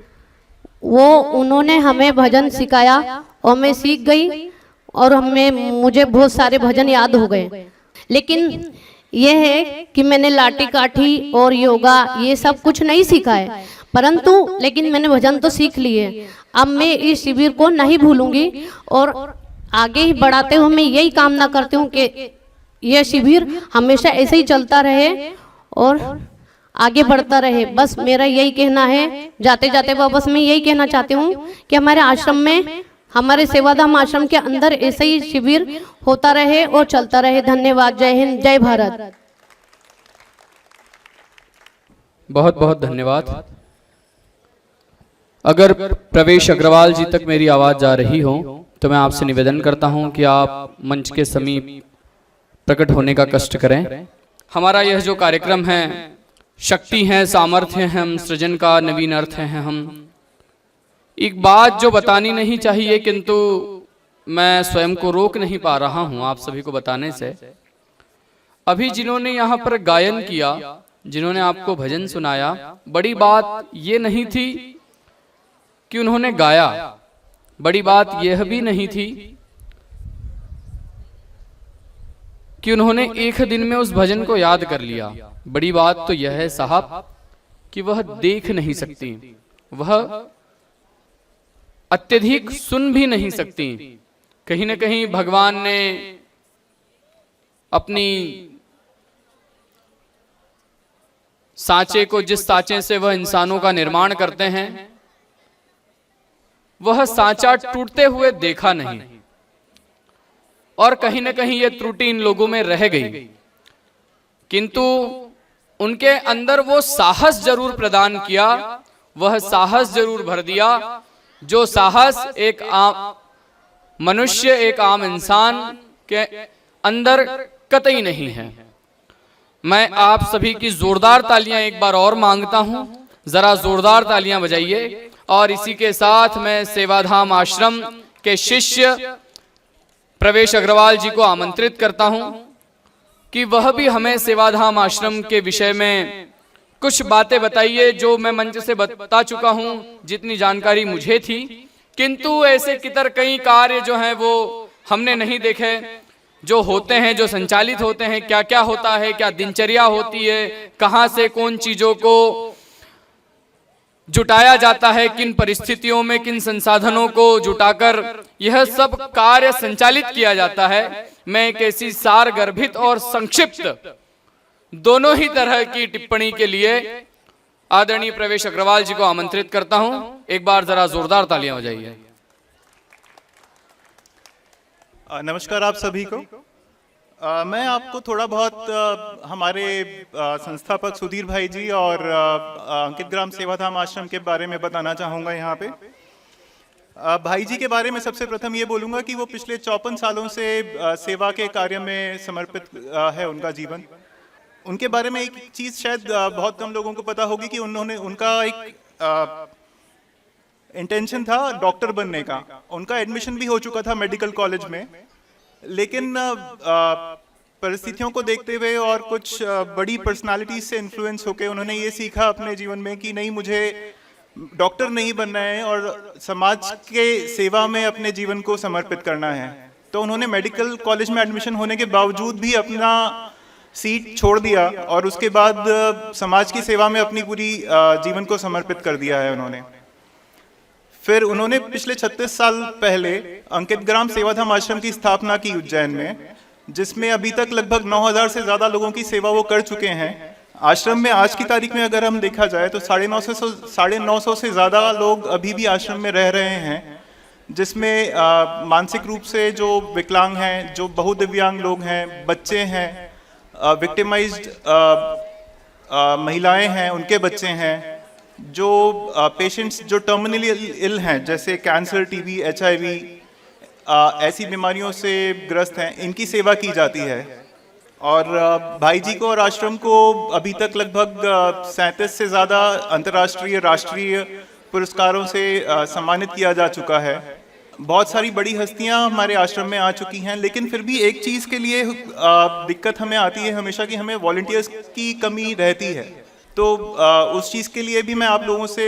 वो उन्होंने हमें भजन सिखाया और मैं सीख गई और मुझे बहुत सारे भजन याद हो गए। लेकिन यह है कि मैंने लाठी काठी और योगा ये सब कुछ नहीं सीखा है, परंतु लेकिन मैंने भजन तो सीख लिए। अब मैं इस शिविर को नहीं भूलूंगी और आगे ही बढ़ाते हुए मैं यही कामना करती हूँ कि यह शिविर हमेशा ऐसे ही चलता रहे और आगे बढ़ता रहे। बस मेरा यही कहना है। जाते जाते वापस मैं यही कहना चाहती हूँ कि हमारे आश्रम में, हमारे सेवाधाम आश्रम के अंदर ऐसे ही शिविर होता रहे और चलता रहे। धन्यवाद। जय हिंद, जय भारत। बहुत बहुत धन्यवाद। अगर प्रवेश अग्रवाल जी तक मेरी आवाज जा रही हो तो मैं आपसे निवेदन करता हूं कि आप मंच के समीप प्रकट होने का कष्ट करें। हमारा यह जो कार्यक्रम है, शक्ति है, सामर्थ्य है, हम सृजन का नवीन अर्थ है। हम एक बात जो बतानी नहीं चाहिए किंतु मैं स्वयं को रोक नहीं पा रहा हूं आप सभी को बताने से। अभी जिन्होंने यहाँ पर गायन किया, जिन्होंने आपको भजन सुनाया, बड़ी बात ये नहीं थी कि उन्होंने गाया, बड़ी बात यह भी नहीं थी कि उन्होंने एक दिन में उस भजन को याद कर लिया। बड़ी बात तो यह है साहब कि वह देख नहीं सकती, वह अत्यधिक सुन भी नहीं सकती। कहीं न कहीं भगवान ने अपनी सांचे को, जिस सांचे से वह इंसानों का निर्माण करते हैं, वह सांचा टूटते हुए देखा नहीं और कहीं न कहीं यह त्रुटि इन लोगों में रह गई, किंतु उनके अंदर वो साहस जरूर प्रदान किया, वह साहस जरूर भर दिया जो साहस एक आम मनुष्य, एक आम इंसान के अंदर कतई नहीं है। मैं आप सभी की जोरदार तालियां एक बार और मांगता हूं, जरा जोरदार तालियां बजाइए। और इसी के साथ मैं सेवाधाम आश्रम के शिष्य प्रवेश अग्रवाल जी को आमंत्रित करता हूं कि वह भी हमें सेवाधाम आश्रम के विषय में कुछ बातें बताइए, जो मैं मंच से बता चुका हूं जितनी जानकारी मुझे थी, किंतु ऐसे कितर कई कार्य जो हैं वो हमने नहीं देखे, जो होते हैं, जो संचालित होते हैं, क्या क्या होता है, क्या दिनचर्या होती है, कहां से कौन चीजों को जुटाया जाता है, किन परिस्थितियों में किन संसाधनों को जुटाकर यह सब कार्य संचालित किया जाता है। मैं एक ऐसी सारगर्भित और संक्षिप्त दोनों ही तरह की टिप्पणी के लिए आदरणीय प्रवेश अग्रवाल जी को आमंत्रित करता हूं। एक बार जरा जोरदार तालियां बजाइए। नमस्कार आप सभी को। मैं आपको थोड़ा बहुत हमारे संस्थापक सुधीर भाई जी और अंकित ग्राम सेवाधाम आश्रम के बारे में बताना चाहूँगा। यहाँ पे भाई जी के बारे में सबसे प्रथम ये बोलूँगा कि वो पिछले 54 सालों से सेवा के कार्य में समर्पित है उनका जीवन। उनके बारे में एक चीज़ शायद बहुत कम लोगों को पता होगी कि उनका एक इंटेंशन था डॉक्टर बनने का। उनका एडमिशन भी हो चुका था मेडिकल कॉलेज में, लेकिन परिस्थितियों को देखते हुए और कुछ बड़ी पर्सनालिटीज से इन्फ्लुएंस होकर उन्होंने ये सीखा अपने जीवन में कि नहीं, मुझे डॉक्टर नहीं बनना है और समाज के सेवा में अपने जीवन को समर्पित करना है। तो उन्होंने मेडिकल कॉलेज में एडमिशन होने के बावजूद भी अपना सीट छोड़ दिया और उसके बाद समाज की सेवा में अपनी पूरी जीवन को समर्पित कर दिया है उन्होंने। फिर उन्होंने पिछले 36 साल पहले अंकित ग्राम सेवाधाम आश्रम की स्थापना की उज्जैन में, जिसमें अभी तक लगभग 9000 से ज़्यादा लोगों की सेवा वो कर चुके हैं। आश्रम में आज की तारीख में अगर हम देखा जाए तो 950 से ज़्यादा लोग अभी भी आश्रम में रह रहे हैं, जिसमें मानसिक रूप से जो विकलांग हैं, जो बहुदिव्यांग लोग हैं, बच्चे हैं, विक्टिमाइज्ड महिलाएं हैं, उनके बच्चे हैं, जो पेशेंट्स जो टर्मिनली इल हैं जैसे कैंसर, टीबी, HIV ऐसी बीमारियों से ग्रस्त हैं, इनकी सेवा की जाती है। और भाई जी को और आश्रम को अभी तक लगभग 37 से ज़्यादा अंतर्राष्ट्रीय राष्ट्रीय पुरस्कारों से सम्मानित किया जा चुका है। बहुत सारी बड़ी हस्तियां हमारे आश्रम में आ चुकी हैं, लेकिन फिर भी एक चीज़ के लिए दिक्कत हमें आती है हमेशा कि हमें वॉलंटियर्स की कमी रहती है। तो उस चीज़ के लिए भी मैं आप लोगों से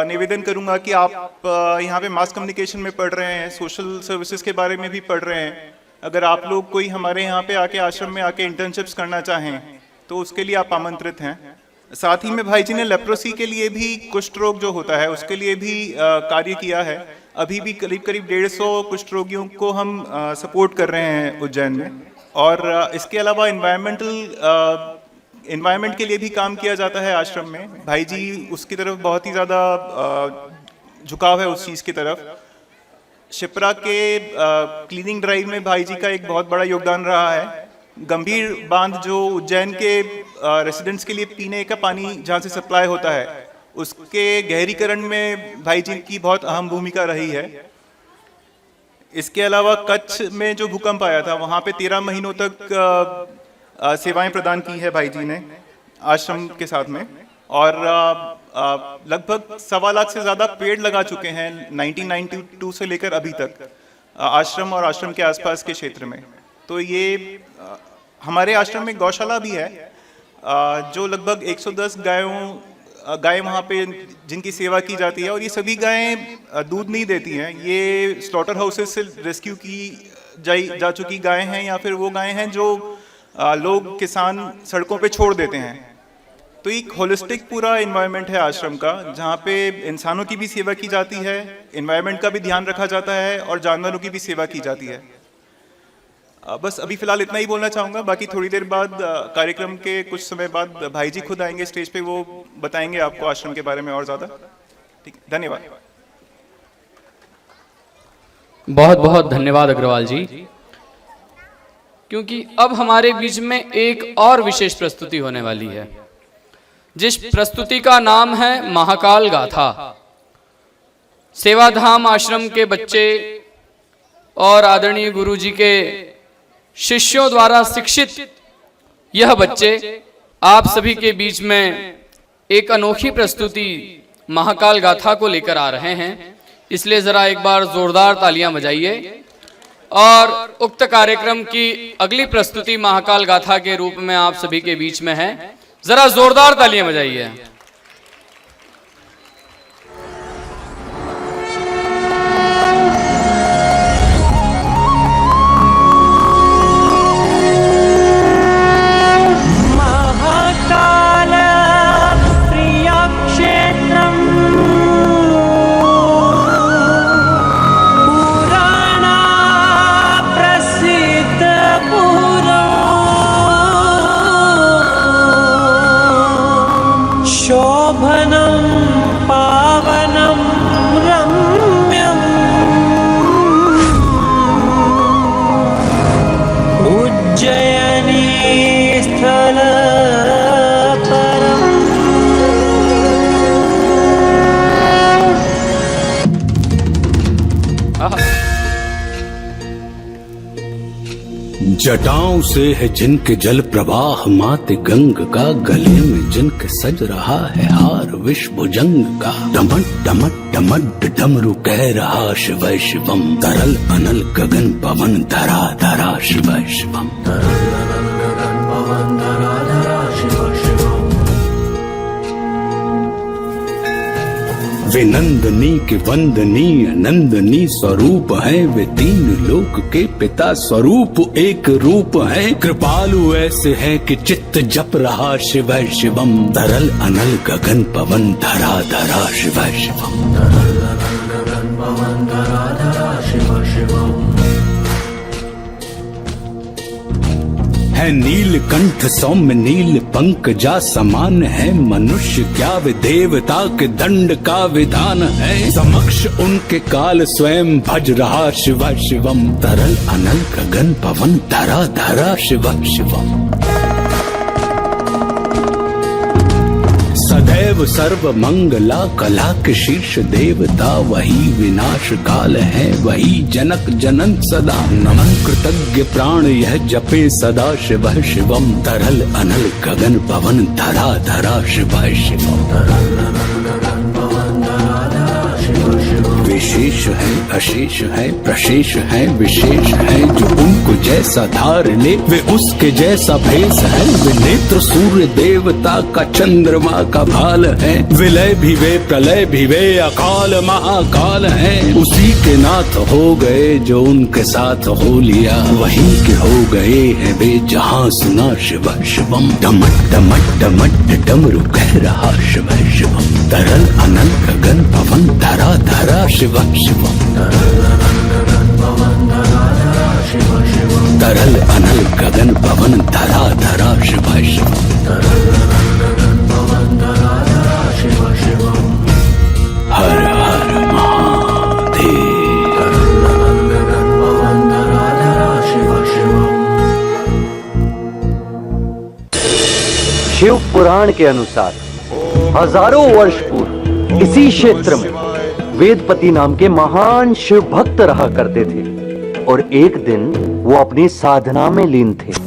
निवेदन करूंगा कि आप यहाँ पे मास कम्युनिकेशन में पढ़ रहे हैं, सोशल सर्विसेज के बारे में भी पढ़ रहे हैं, अगर आप लोग कोई हमारे यहाँ पे आके आश्रम में आके इंटर्नशिप्स करना चाहें तो उसके लिए आप आमंत्रित हैं। साथ ही में भाई जी ने लेप्रोसी के लिए भी, कुष्ठ रोग जो होता है उसके लिए भी कार्य किया है। अभी भी करीब 150 कुष्ठ रोगियों को हम सपोर्ट कर रहे हैं उज्जैन में। और इसके अलावा इन्वायरमेंट के लिए भी काम किया जाता है आश्रम में। भाई जी उसकी तरफ बहुत ही ज़्यादा झुकाव है उस चीज़ की तरफ। शिप्रा के क्लीनिंग ड्राइव में भाई जी का एक बहुत बड़ा योगदान रहा है। गंभीर बांध जो उज्जैन के रेसिडेंट्स के लिए पीने का पानी जहाँ से सप्लाई होता है, उसके गहरीकरण में भाई जी की बहुत अहम भूमिका रही है। इसके अलावा कच्छ में जो भूकंप आया था वहाँ पे 13 महीनों तक सेवाएं प्रदान की है भाई जी ने आश्रम के साथ में। और लगभग 1.25 लाख से ज़्यादा पेड़ लगा चुके हैं 1992 से लेकर अभी तक आश्रम और आश्रम के आसपास के क्षेत्र में। तो ये हमारे आश्रम में गौशाला भी है जो लगभग 110 गायें वहाँ पे जिनकी सेवा की जाती है। और ये सभी गायें दूध नहीं देती हैं, ये स्लॉटर हाउसेस से रेस्क्यू की जा चुकी गायें हैं, या फिर वो गायें हैं जो लोग किसान सड़कों पे छोड़ देते हैं। तो एक होलिस्टिक पूरा इन्वायरमेंट है आश्रम का, जहाँ पे इंसानों की भी सेवा की जाती है, इन्वायरमेंट का भी ध्यान रखा जाता है और जानवरों की भी सेवा की जाती है। बस अभी फिलहाल इतना ही बोलना चाहूँगा। बाकी थोड़ी देर बाद कार्यक्रम के कुछ समय बाद भाई जी खुद आएंगे स्टेज पे, वो बताएंगे आपको आश्रम के बारे में और ज़्यादा। ठीक, धन्यवाद। बहुत बहुत धन्यवाद अग्रवाल जी, क्योंकि अब हमारे बीच में एक और विशेष प्रस्तुति होने वाली है, जिस प्रस्तुति का नाम है महाकाल गाथा। सेवाधाम आश्रम के बच्चे और आदरणीय गुरु जी के शिष्यों द्वारा शिक्षित यह बच्चे आप सभी के बीच में एक अनोखी प्रस्तुति महाकाल गाथा को लेकर आ रहे हैं, इसलिए जरा एक बार जोरदार तालियां बजाइए। और उक्त कार्यक्रम की अगली प्रस्तुति महाकाल गाथा के रूप में आप सभी के बीच में है, जरा जोरदार तालियां बजाइए। जटाओं से है जिनके जल प्रवाह मात गंग का, गले में जिनके सज रहा है हार विश्व भुजंग का। डमट डमट डमट डमरू कह रहा शिव शिवम, तरल अनल गगन पवन धरा धरा शिव शिवम। वे नंदनी के वंदनीय नंदनी स्वरूप हैं, वे तीन लोक के पिता स्वरूप एक रूप हैं। कृपालु ऐसे हैं कि चित्त जप रहा शिव शिवम, तरल अनल गगन पवन धरा धरा शिव शिवम। तरल अनल गगन पवन धरा धरा शिव शिवम। है नीलकंठ सौम्य नील पंकजा समान है, मनुष्य क्या वे देवता के दंड का विधान है। समक्ष उनके काल स्वयं भज रहा शिव शिवम, तरल अनल गगन पवन धरा धरा शिव शिवम। सदैव सर्व मंगला कला के शीर्ष देवता, वही विनाश काल है वही जनक जनन सदा। नमन कृतज्ञ प्राण यह जपे सदा शिव शिवम, तरल अनल गगन पवन धरा धरा शिव शिवम। तरल अनल गगन पवन धरा धरा शिव शिवम। विशेष है अशेष है प्रशेष है विशेष है, जो उनको जैसा धार ले वे उसके जैसा भेष है। वे नेत्र सूर्य देवता का चंद्रमा का भाल है, विलय भी वे प्रलय भी वे अकाल महाकाल है। उसी के नाथ हो गए जो उनके साथ हो लिया, वही के हो गए हैं वे जहां सुना शिव शिवम। डमट डमट डमट डमरू कह रहा शिव शिवम, तरल अनल गगन पवन धरा धरा शिव शिवम। तरल अनल गगन पवन धरा धरा शिव शिवम। तरल अनल गगन पवन धरा धरा शिव शिवम। तरल अनल गगन पवन धरा धरा शिव शिवम। हर हर महादेव। तरल अनल गगन पवन धरा धरा शिव शिवम। शिव पुराण के अनुसार हजारों वर्ष पूर्व इसी क्षेत्र में वेदपति नाम के महान शिव भक्त रहा करते थे, और एक दिन वो अपनी साधना में लीन थे।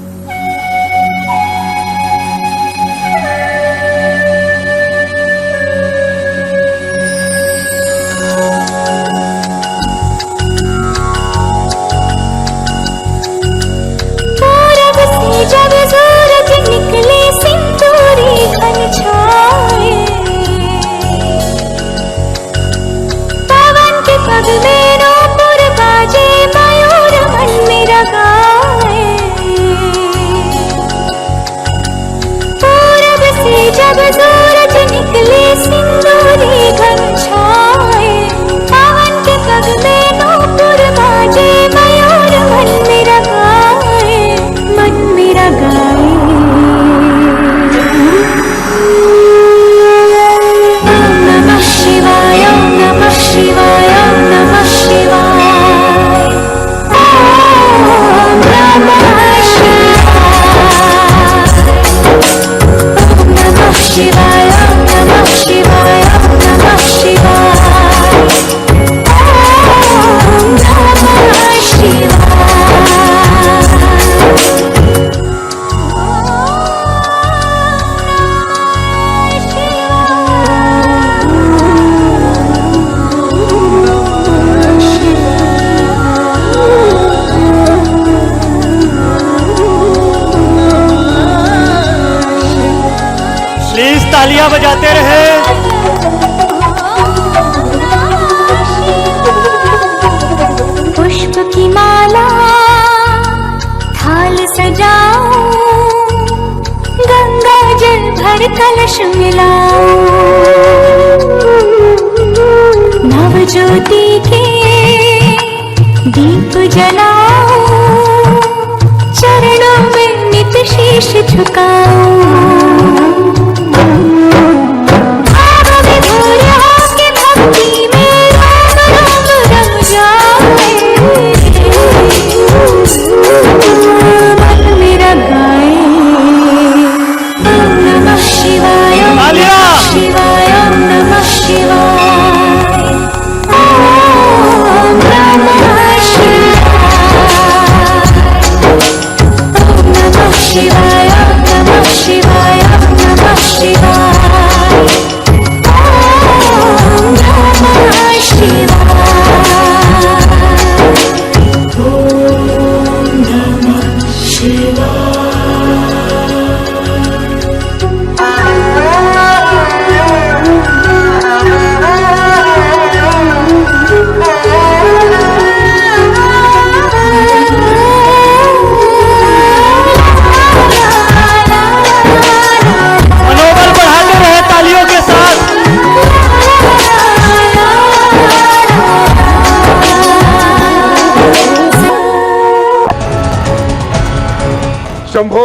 जब सूरज निकले सिंदूरी घन छाए, पवन के पग में नूपुर बाजे, मयूर मन मेरा गाए, मन मेरा गाए। ओम नमः शिवाय, ओम नमः शिवाय, ओम नमः शिवाय, ओम नमः शिवाय। शिवाय प्लीज तालियां बजाते रहे। पुष्प की माला थाल सजाओ, गंगा जल भर कलश मिलाओ, नव ज्योति के दीप जलाओ, चरणों में नित शीश झुकाओ। शंभो।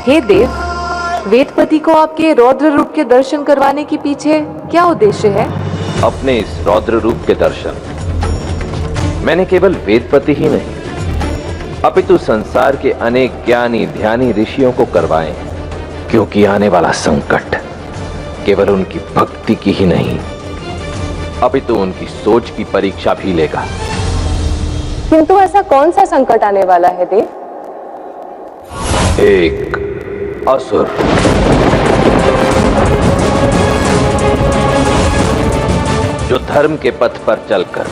हे देव, वेदपति को आपके रौद्र रूप के दर्शन करवाने के पीछे क्या उद्देश्य है? अपने इस रौद्र रूप के दर्शन मैंने केवल वेदपति ही नहीं अपितु संसार के अनेक ज्ञानी ध्यानी ऋषियों को करवाएं, क्योंकि आने वाला संकट केवल उनकी भक्ति की ही नहीं अपितु उनकी सोच की परीक्षा भी लेगा। किंतु ऐसा कौन सा संकट आने वाला है देव? एक असुर, जो धर्म के पथ पर चलकर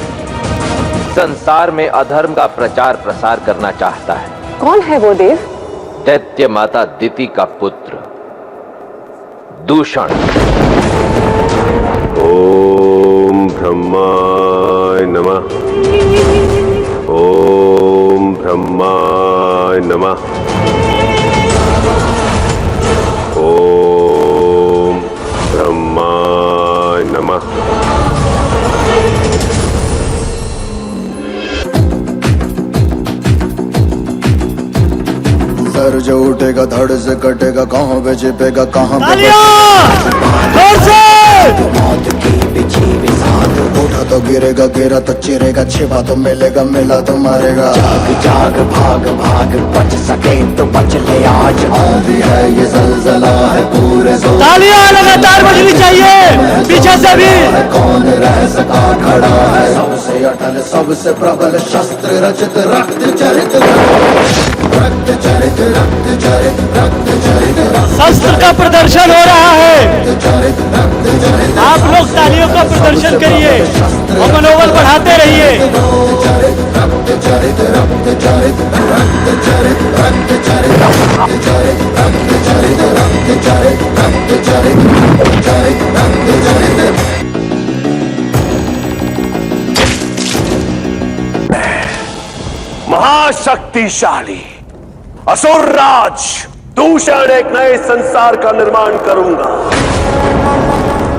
संसार में अधर्म का प्रचार प्रसार करना चाहता है। कौन है वो देव? दैत्य माता दिति का पुत्र दूषण। ओम ब्रह्माय नमः। ओम ब्रह्माय नमः। ओम ब्रह्माय नमः। सर जो उठेगा धड़ से कटेगा, कहाँ पे छिपेगा कहाँ पे उठा तो गिरेगा, गिरा तो चिरेगा, छिपा तो मिलेगा, मिला तो मारेगा। जाग जाग भाग भाग, बच सके तो बच ले आज, आंधी है ये ज़लज़ला है पूरे जोर। तालियां लगातार बजनी चाहिए पीछे से भी। कौन रह सका खड़ा है, सबसे अटल सबसे प्रबल शस्त्र रचित रक्त चरित, रक्त चरित रक्त चरित रक्त चरित। शस्त्र का प्रदर्शन हो रहा है, आप लोग तालियों का प्रदर्शन करिए और मनोबल बढ़ाते रहिए। रक्त चरित रक्त चरित रक्त चरित रक्त चरित रक्त चरित रक्त चरित रक्त चरित रक्त चरित रक्त चरित। महाशक्तिशाली असुर राज दूषण एक नए संसार का निर्माण करूंगा।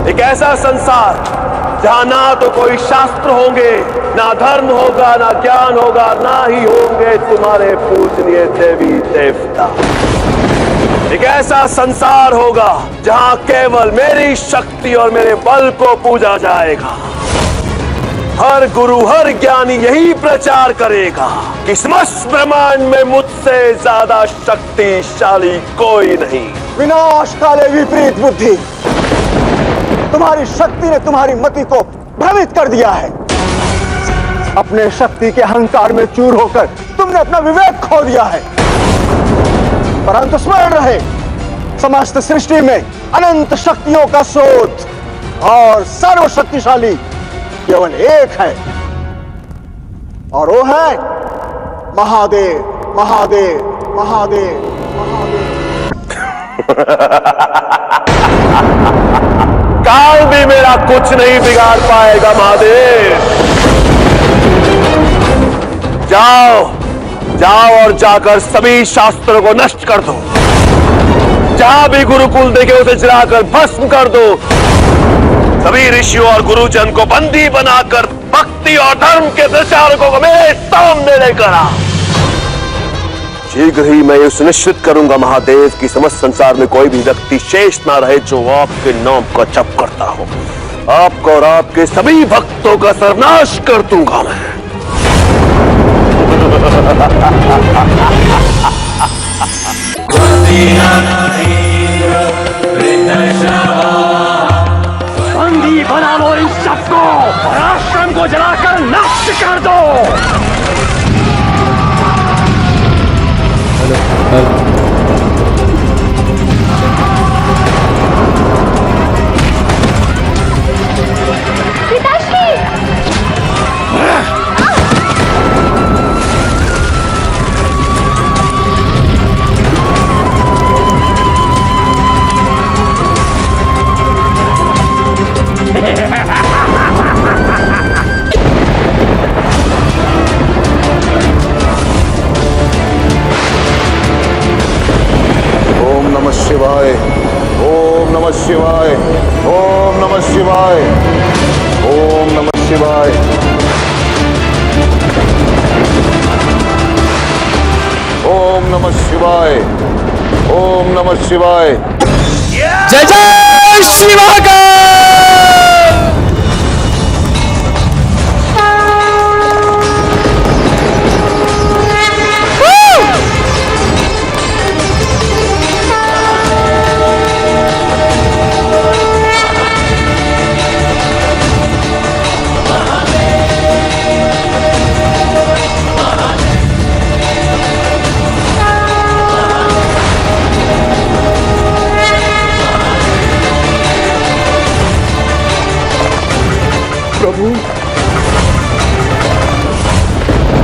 एक ऐसा संसार जहां ना तो कोई शास्त्र होंगे, ना धर्म होगा, ना ज्ञान होगा, ना ही होंगे तुम्हारे पूजनीय देवी देवता। एक ऐसा संसार होगा जहां केवल मेरी शक्ति और मेरे बल को पूजा जाएगा। हर गुरु हर ज्ञानी यही प्रचार करेगा कि समस्त ब्रह्मांड में मुझसे ज्यादा शक्तिशाली कोई नहीं। विनाश काले विपरीत बुद्धि, तुम्हारी शक्ति ने तुम्हारी मति को भ्रमित कर दिया है। अपने शक्ति के अहंकार में चूर होकर तुमने अपना विवेक खो दिया है। परंतु स्मरण रहे, समस्त सृष्टि में अनंत शक्तियों का स्रोत और सर्वशक्तिशाली केवल एक है, और वो है महादेव, महादेव, महादेव, महादेव। काल भी मेरा कुछ नहीं बिगाड़ पाएगा महादेव। जाओ जाओ और जाकर सभी शास्त्रों को नष्ट कर दो। जहां भी गुरुकुल देखे उसे जलाकर भस्म कर दो। सभी ऋषियों और गुरुजन को बंदी बनाकर भक्ति और धर्म के प्रचारकों को मेरे सामने लेकर आ। शीघ्र ही मैं यह सुनिश्चित करूंगा महादेव कि समस्त संसार में कोई भी व्यक्ति शेष ना रहे जो आपके नाम का जप करता हो। आपको और आपके सभी भक्तों का सर्वनाश कर दूंगा मैं। बंदी बना लो इन सबको और आश्रम को जलाकर नष्ट कर दो। ओम नमः शिवाय, ओम नमः शिवाय, ओम नमः शिवाय, ओम नमः शिवाय। ओम नमः शिवाय, ओम नमः शिवाय। जय जय श्री महाकाल।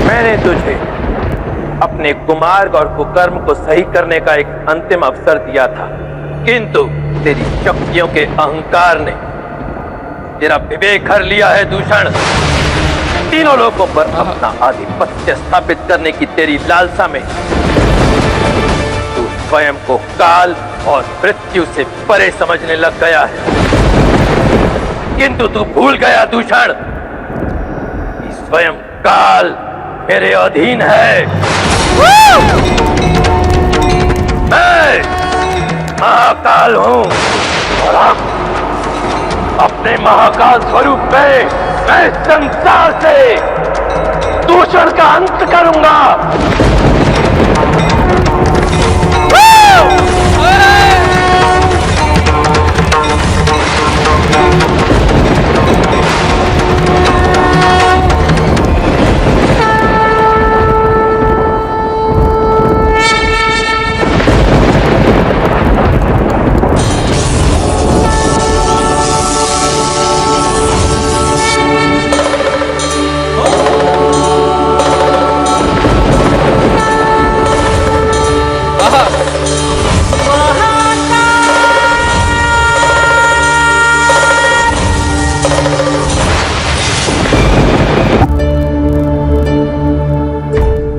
मैंने तुझे अपने कुमार्ग और कुकर्म को सही करने का एक अंतिम अवसर दिया था, किंतु तेरी शक्तियों के अहंकार ने तेरा विवेक हर लिया है दूषण। तीनों लोगों पर अपना आधिपत्य स्थापित करने की तेरी लालसा में तू स्वयं को काल और मृत्यु से परे समझने लग गया है। किंतु तू भूल गया दूषण, स्वयं काल मेरे अधीन है। मैं महाकाल हूं और अपने महाकाल स्वरूप में मैं संसार से दूषण का अंत करूंगा।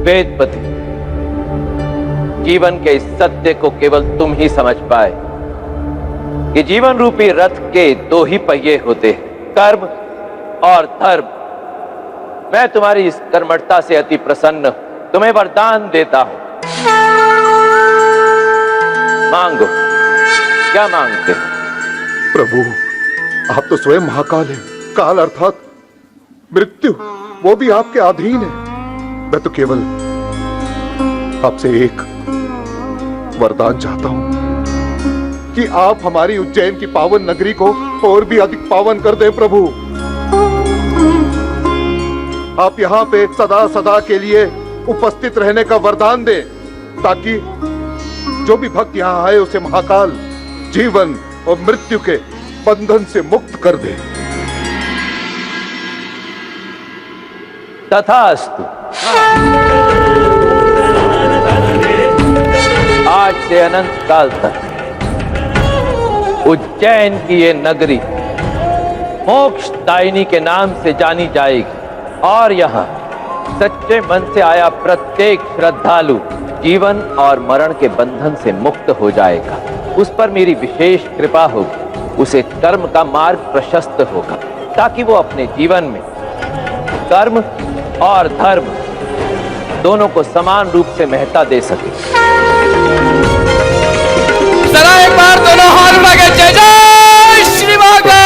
वेदपति, जीवन के इस सत्य को केवल तुम ही समझ पाए कि जीवन रूपी रथ के दो ही पहिए होते हैं, कर्म और धर्म। मैं तुम्हारी इस कर्मठता से अति प्रसन्न हूं, तुम्हें वरदान देता हूं। मांगो, क्या मांगते हो? प्रभु, आप तो स्वयं महाकाल हैं। काल अर्थात मृत्यु, वो भी आपके अधीन है। मैं तो केवल आपसे एक वरदान चाहता हूं कि आप हमारी उज्जैन की पावन नगरी को और भी अधिक पावन कर दें। प्रभु, आप यहाँ पे सदा सदा के लिए उपस्थित रहने का वरदान दें, ताकि जो भी भक्त यहाँ आए उसे महाकाल जीवन और मृत्यु के बंधन से मुक्त कर दे। तथास्तु। आज से अनंत काल तक उज्जैन की ये नगरी मोक्षदायिनी के नाम से जानी जाएगी और यहाँ सच्चे मन से आया प्रत्येक श्रद्धालु जीवन और मरण के बंधन से मुक्त हो जाएगा। उस पर मेरी विशेष कृपा होगी, उसे कर्म का मार्ग प्रशस्त होगा ताकि वो अपने जीवन में कर्म और धर्म दोनों को समान रूप से महत्ता दे सके। जरा एक बार दोनों हाथ उठा के जय जय श्री भागवत।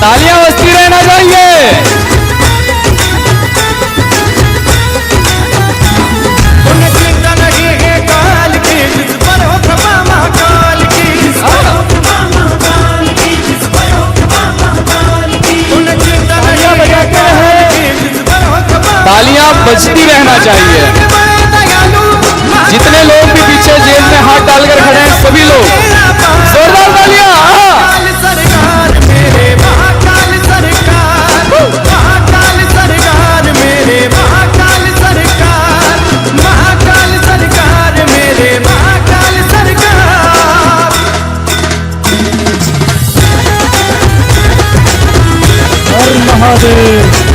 तालियां बजती रहना चाहिए। तालियां बजती रहना चाहिए। जितने लोग भी पीछे जेब में हाथ डालकर खड़े हैं सभी लोग जोरदार तालियां। महादेव।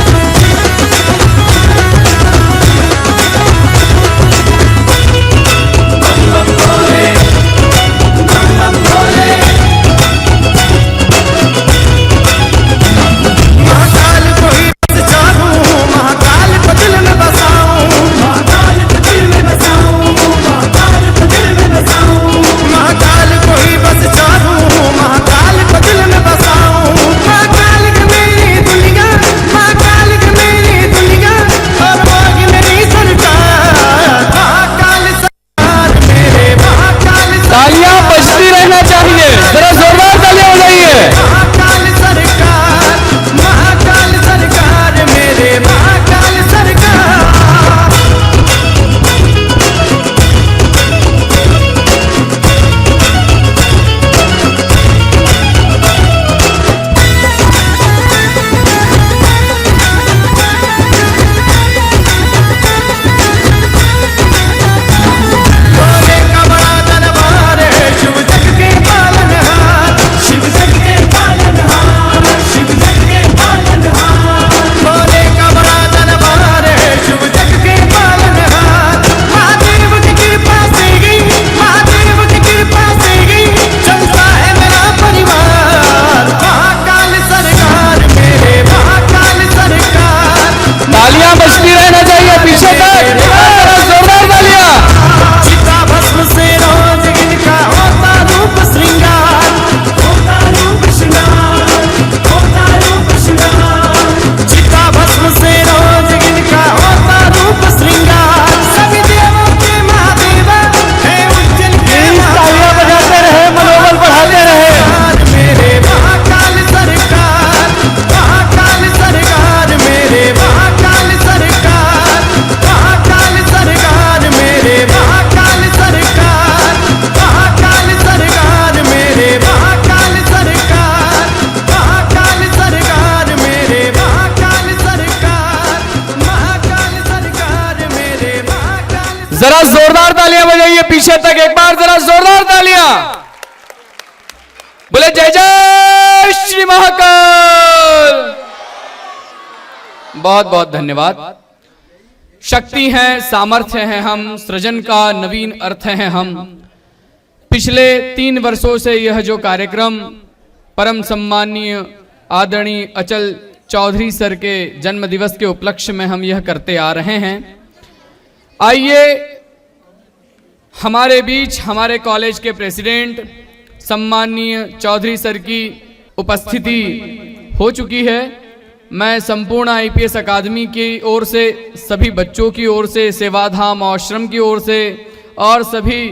बोले जय जय श्री महाकाल। बहुत बहुत धन्यवाद। शक्ति है, सामर्थ्य है हम, सृजन का नवीन अर्थ है हम। पिछले 3 वर्षों से यह जो कार्यक्रम परम सम्मानीय आदरणीय अचल चौधरी सर के जन्म दिवस के उपलक्ष्य में हम यह करते आ रहे हैं। आइए हमारे बीच हमारे कॉलेज के प्रेसिडेंट सम्मानीय चौधरी सर की उपस्थिति हो चुकी है। मैं संपूर्ण आईपीएस अकादमी की ओर से, सभी बच्चों की ओर से, सेवाधाम आश्रम की ओर से और सभी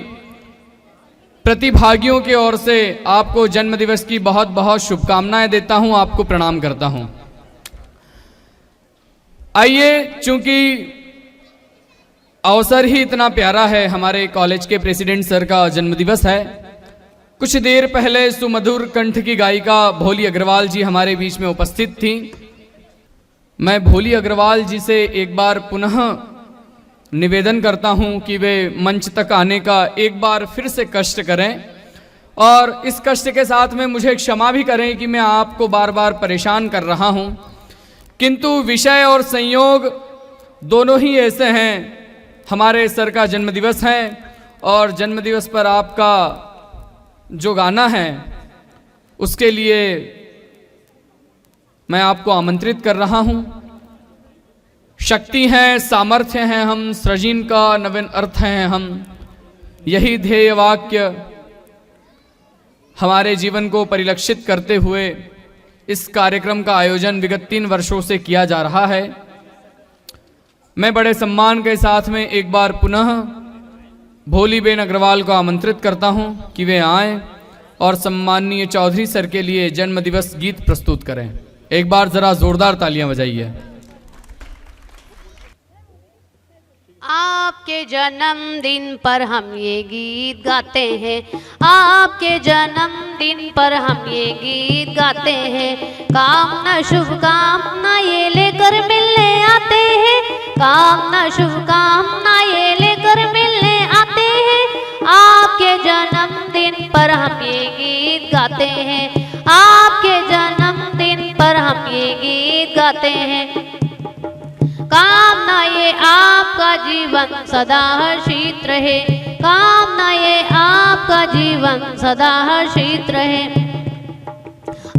प्रतिभागियों की ओर से आपको जन्म दिवस की बहुत बहुत शुभकामनाएं देता हूं, आपको प्रणाम करता हूं। आइए, चूंकि अवसर ही इतना प्यारा है, हमारे कॉलेज के प्रेसिडेंट सर का जन्म दिवस है। कुछ देर पहले सुमधुर कंठ की गायिका भोली अग्रवाल जी हमारे बीच में उपस्थित थी। मैं भोली अग्रवाल जी से एक बार पुनः निवेदन करता हूं कि वे मंच तक आने का एक बार फिर से कष्ट करें और इस कष्ट के साथ में मुझे क्षमा भी करें कि मैं आपको बार बार परेशान कर रहा हूं, किंतु विषय और संयोग दोनों ही ऐसे हैं। हमारे सर का जन्मदिवस है और जन्मदिवस पर आपका जो गाना है उसके लिए मैं आपको आमंत्रित कर रहा हूं। शक्ति है, सामर्थ्य है हम, सृजन का नवीन अर्थ है हम। यही ध्येय वाक्य हमारे जीवन को परिलक्षित करते हुए इस कार्यक्रम का आयोजन विगत 3 वर्षों से किया जा रहा है। मैं बड़े सम्मान के साथ में एक बार पुनः भोलीबेन अग्रवाल को आमंत्रित करता हूं कि वे आएं और सम्माननीय चौधरी सर के लिए जन्म दिवस गीत प्रस्तुत करें। एक बार जरा जोरदार तालियां बजाइए। आपके जन्मदिन पर हम ये गीत गाते हैं, आपके जन्मदिन पर हम ये गीत गाते हैं। कामना शुभकामना ये लेकर मिलने आते हैं, कामना शुभकामना ये लेकर मिलने आते हैं। आपके जन्मदिन पर हम ये गीत गाते हैं, आपके जन्मदिन पर हम ये गीत गाते हैं। कामना ये आपका जीवन सदा हर्षित रहे, कामना ये आपका जीवन सदा हर्षित रहे।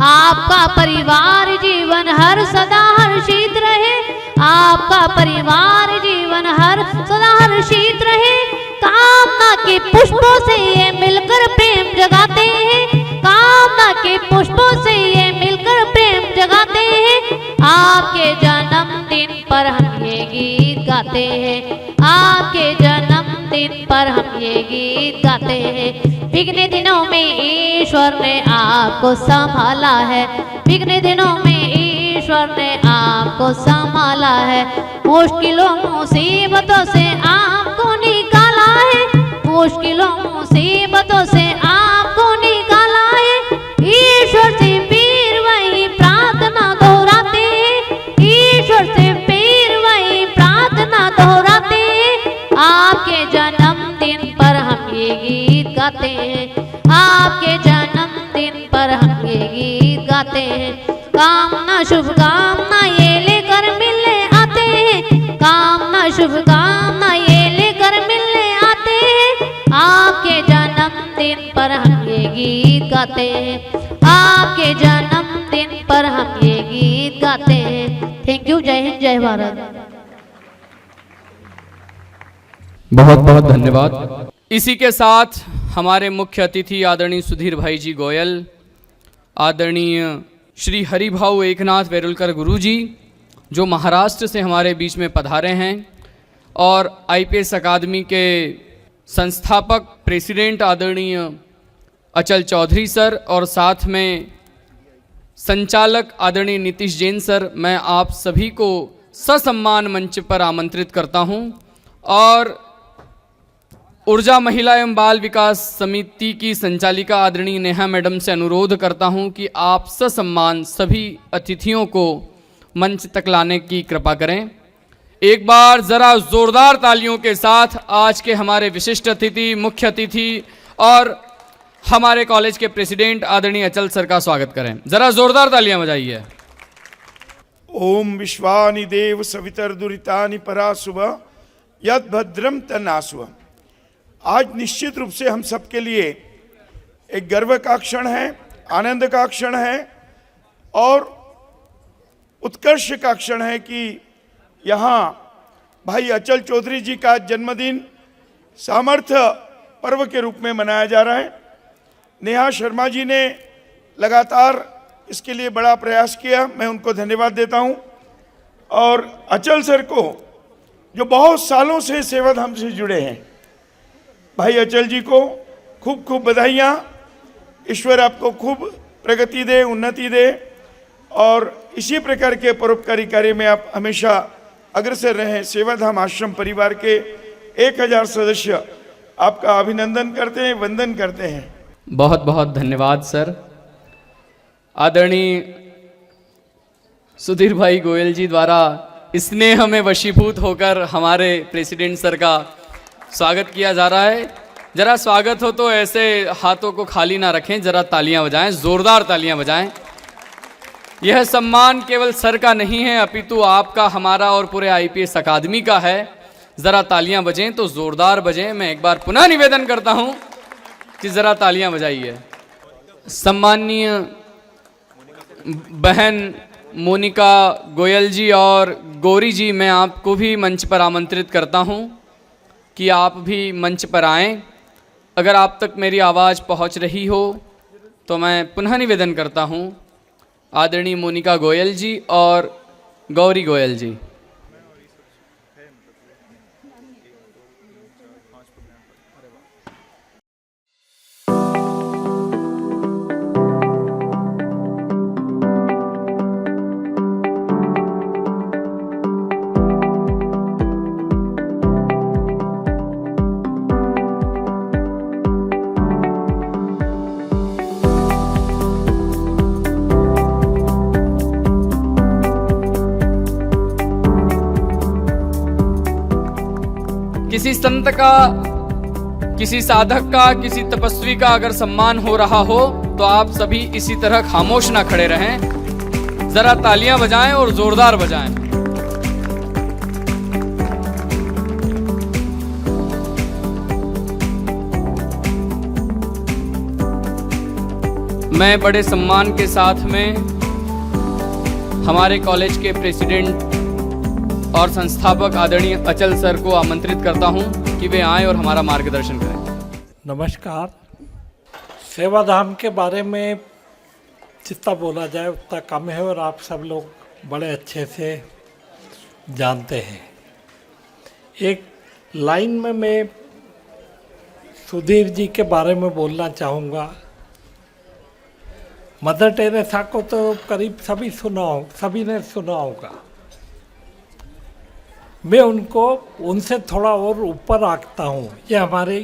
आपका परिवार जीवन हर सदा हर्षित रहे, आपका परिवार जीवन हर सदा हर्षित रहे। कामना के पुष्पों से ये मिलकर प्रेम जगाते हैं, कामना के पुष्पों से ये मिलकर प्रेम जगाते हैं। आपके जन्मदिन पर हम ये गीत गाते हैं, आपके जन्मदिन पर हम ये गीत गाते हैं। बिगने दिनों में ईश्वर ने आपको संभाला है, बिगने दिनों में ईश्वर ने आपको संभाला है। मुश्किलों मुसीबतों से आपको निकाला है, मुश्किलों मुसीबतों से आपको निकाला है। ईश्वर से फिर वही प्रार्थना दोहराते हैं, ईश्वर से फिर वही प्रार्थना दोहराते हैं। आपके जन्मदिन पर हम ये गीत गाते हैं, आपके जन्मदिन पर हम ये गीत गाते हैं। कामना शुभकामना ये लेकर मिलने आते हैं, कामना शुभकामना ये लेकर मिलने आते हैं। आपके जन्मदिन पर हम ये गीत गाते हैं, आपके जन्मदिन पर हम ये गीत गाते हैं। Thank you. जय हिंद, जय भारत। बहुत बहुत धन्यवाद। इसी के साथ हमारे मुख्य अतिथि आदरणीय सुधीर भाई जी गोयल, आदरणीय श्री हरिभाऊ एकनाथ वेरुलकर गुरुजी जो महाराष्ट्र से हमारे बीच में पधारे हैं, और आईपीएस अकादमी के संस्थापक प्रेसिडेंट आदरणीय अचल चौधरी सर, और साथ में संचालक आदरणीय नीतीश जैन सर, मैं आप सभी को ससम्मान मंच पर आमंत्रित करता हूं। और ऊर्जा महिला एवं बाल विकास समिति की संचालिका आदरणीय नेहा मैडम से अनुरोध करता हूं कि आप ससम्मान सभी अतिथियों को मंच तक लाने की कृपा करें। एक बार जरा जोरदार तालियों के साथ आज के हमारे विशिष्ट अतिथि, मुख्य अतिथि और हमारे कॉलेज के प्रेसिडेंट आदरणीय अचल सर का स्वागत करें। जरा जोरदार तालियां बजाइए। ओम विश्वानि देव सवितर्दुरितानि परासुव यद भद्रम तन्नासुव। आज निश्चित रूप से हम सबके लिए एक गर्व का क्षण है, आनंद का क्षण है और उत्कर्ष का क्षण है कि यहाँ भाई अचल चौधरी जी का जन्मदिन सामर्थ्य पर्व के रूप में मनाया जा रहा है। नेहा शर्मा जी ने लगातार इसके लिए बड़ा प्रयास किया, मैं उनको धन्यवाद देता हूं। और अचल सर को जो बहुत सालों से सेवाधाम से जुड़े हैं, भाई अचल जी को खूब खूब बधाइयाँ। ईश्वर आपको खूब प्रगति दे, उन्नति दे और इसी प्रकार के परोपकारी कार्य में आप हमेशा अग्रसर रहें। सेवाधाम आश्रम परिवार के 1000 सदस्य आपका अभिनंदन करते हैं, वंदन करते हैं। बहुत बहुत धन्यवाद सर। आदरणीय सुधीर भाई गोयल जी द्वारा स्नेह में वशीभूत होकर हमारे प्रेसिडेंट सर का स्वागत किया जा रहा है। जरा स्वागत हो तो ऐसे हाथों को खाली ना रखें, जरा तालियां बजाएं, जोरदार तालियां बजाएं। यह सम्मान केवल सर का नहीं है अपितु आपका, हमारा और पूरे आईपीएस अकादमी का है। जरा तालियां बजें तो जोरदार बजें। मैं एक बार पुनः निवेदन करता हूं कि जरा तालियां बजाइए। सम्माननीय बहन मोनिका गोयल जी और गौरी जी, मैं आपको भी मंच पर आमंत्रित करता हूं कि आप भी मंच पर आएं। अगर आप तक मेरी आवाज़ पहुंच रही हो तो मैं पुनः निवेदन करता हूं, आदरणीय मोनिका गोयल जी और गौरी गोयल जी। किसी संत का, किसी साधक का, किसी तपस्वी का अगर सम्मान हो रहा हो तो आप सभी इसी तरह खामोश ना खड़े रहें, जरा तालियां बजाएं और जोरदार बजाएं। मैं बड़े सम्मान के साथ में हमारे कॉलेज के प्रेसिडेंट और संस्थापक आदरणीय अचल सर को आमंत्रित करता हूं कि वे आएं और हमारा मार्गदर्शन करें। नमस्कार। सेवाधाम के बारे में जितना बोला जाए उतना कम है और आप सब लोग बड़े अच्छे से जानते हैं। एक लाइन में मैं सुधीर जी के बारे में बोलना चाहूँगा। मदर टेरेसा को तो करीब सभी ने सुना होगा। मैं उनको उनसे थोड़ा और ऊपर रखता हूँ। ये हमारी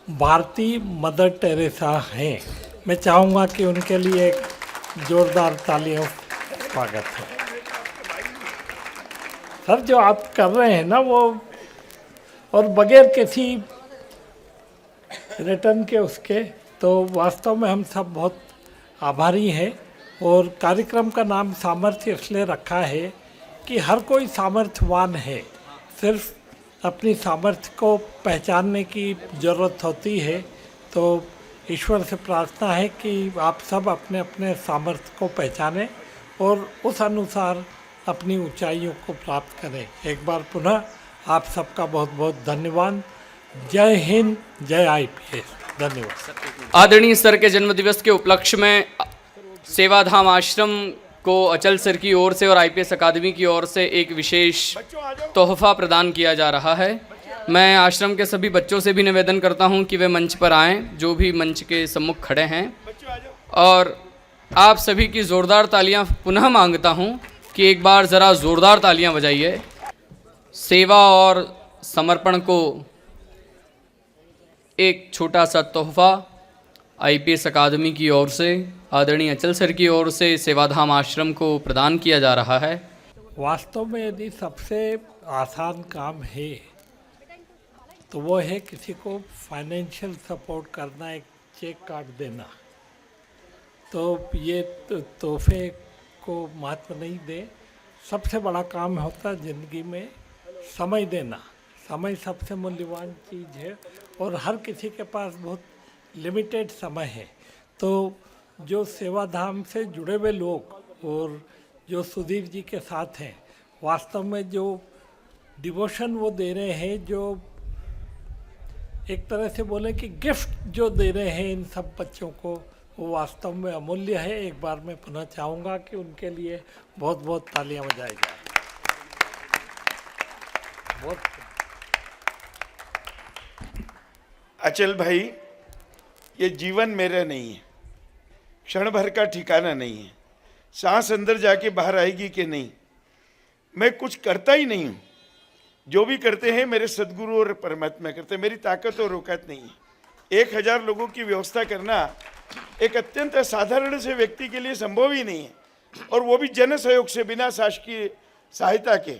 भारतीय मदर टेरेसा हैं। मैं चाहूँगा कि उनके लिए एक जोरदार तालियों स्वागत है। सर, जो आप कर रहे हैं ना वो, और बगैर किसी रिटर्न के उसके, तो वास्तव में हम सब बहुत आभारी हैं। और कार्यक्रम का नाम सामर्थ्य इसलिए रखा है कि हर कोई सामर्थ्यवान है, सिर्फ अपनी सामर्थ्य को पहचानने की ज़रूरत होती है। तो ईश्वर से प्रार्थना है कि आप सब अपने अपने सामर्थ्य को पहचानें और उस अनुसार अपनी ऊंचाइयों को प्राप्त करें। एक बार पुनः आप सबका बहुत बहुत धन्यवाद। जय हिंद, जय आईपीएस। धन्यवाद। आदरणीय सर के जन्मदिवस के उपलक्ष्य में सेवाधाम आश्रम को अचल सर की ओर से और आईपीएस अकादमी की ओर से एक विशेष तोहफा प्रदान किया जा रहा है। मैं आश्रम के सभी बच्चों से भी निवेदन करता हूं कि वे मंच पर आएं, जो भी मंच के सम्मुख खड़े हैं, और आप सभी की ज़ोरदार तालियां पुनः मांगता हूं कि एक बार ज़रा ज़ोरदार तालियां बजाइए। सेवा और समर्पण को एक छोटा सा तोहफा आईपीएस अकादमी की ओर से, आदरणीय अचल सर की ओर से सेवाधाम आश्रम को प्रदान किया जा रहा है। वास्तव में यदि सबसे आसान काम है तो वो है किसी को फाइनेंशियल सपोर्ट करना, एक चेक काट देना। तो ये तोहफे को महत्व नहीं दे। सबसे बड़ा काम होता है ज़िंदगी में समय देना। समय सबसे मूल्यवान चीज़ है और हर किसी के पास बहुत लिमिटेड समय है। तो जो सेवाधाम से जुड़े हुए लोग और जो सुधीर जी के साथ हैं, वास्तव में जो डिवोशन वो दे रहे हैं, जो एक तरह से बोले कि गिफ्ट जो दे रहे हैं इन सब बच्चों को, वो वास्तव में अमूल्य है। एक बार मैं पुनः चाहूँगा कि उनके लिए बहुत बहुत तालियां बजाई जाए। बहुत अचल भाई, ये जीवन मेरा नहीं है, क्षण भर का ठिकाना नहीं है। सांस अंदर जाके बाहर आएगी कि नहीं, मैं कुछ करता ही नहीं हूँ। जो भी करते हैं मेरे सदगुरु और परमात्मा करते हैं, मेरी ताकत और औकात नहीं है। 1000 लोगों की व्यवस्था करना एक अत्यंत साधारण से व्यक्ति के लिए संभव ही नहीं है, और वो भी जन सहयोग से, बिना शासकीय सहायता के।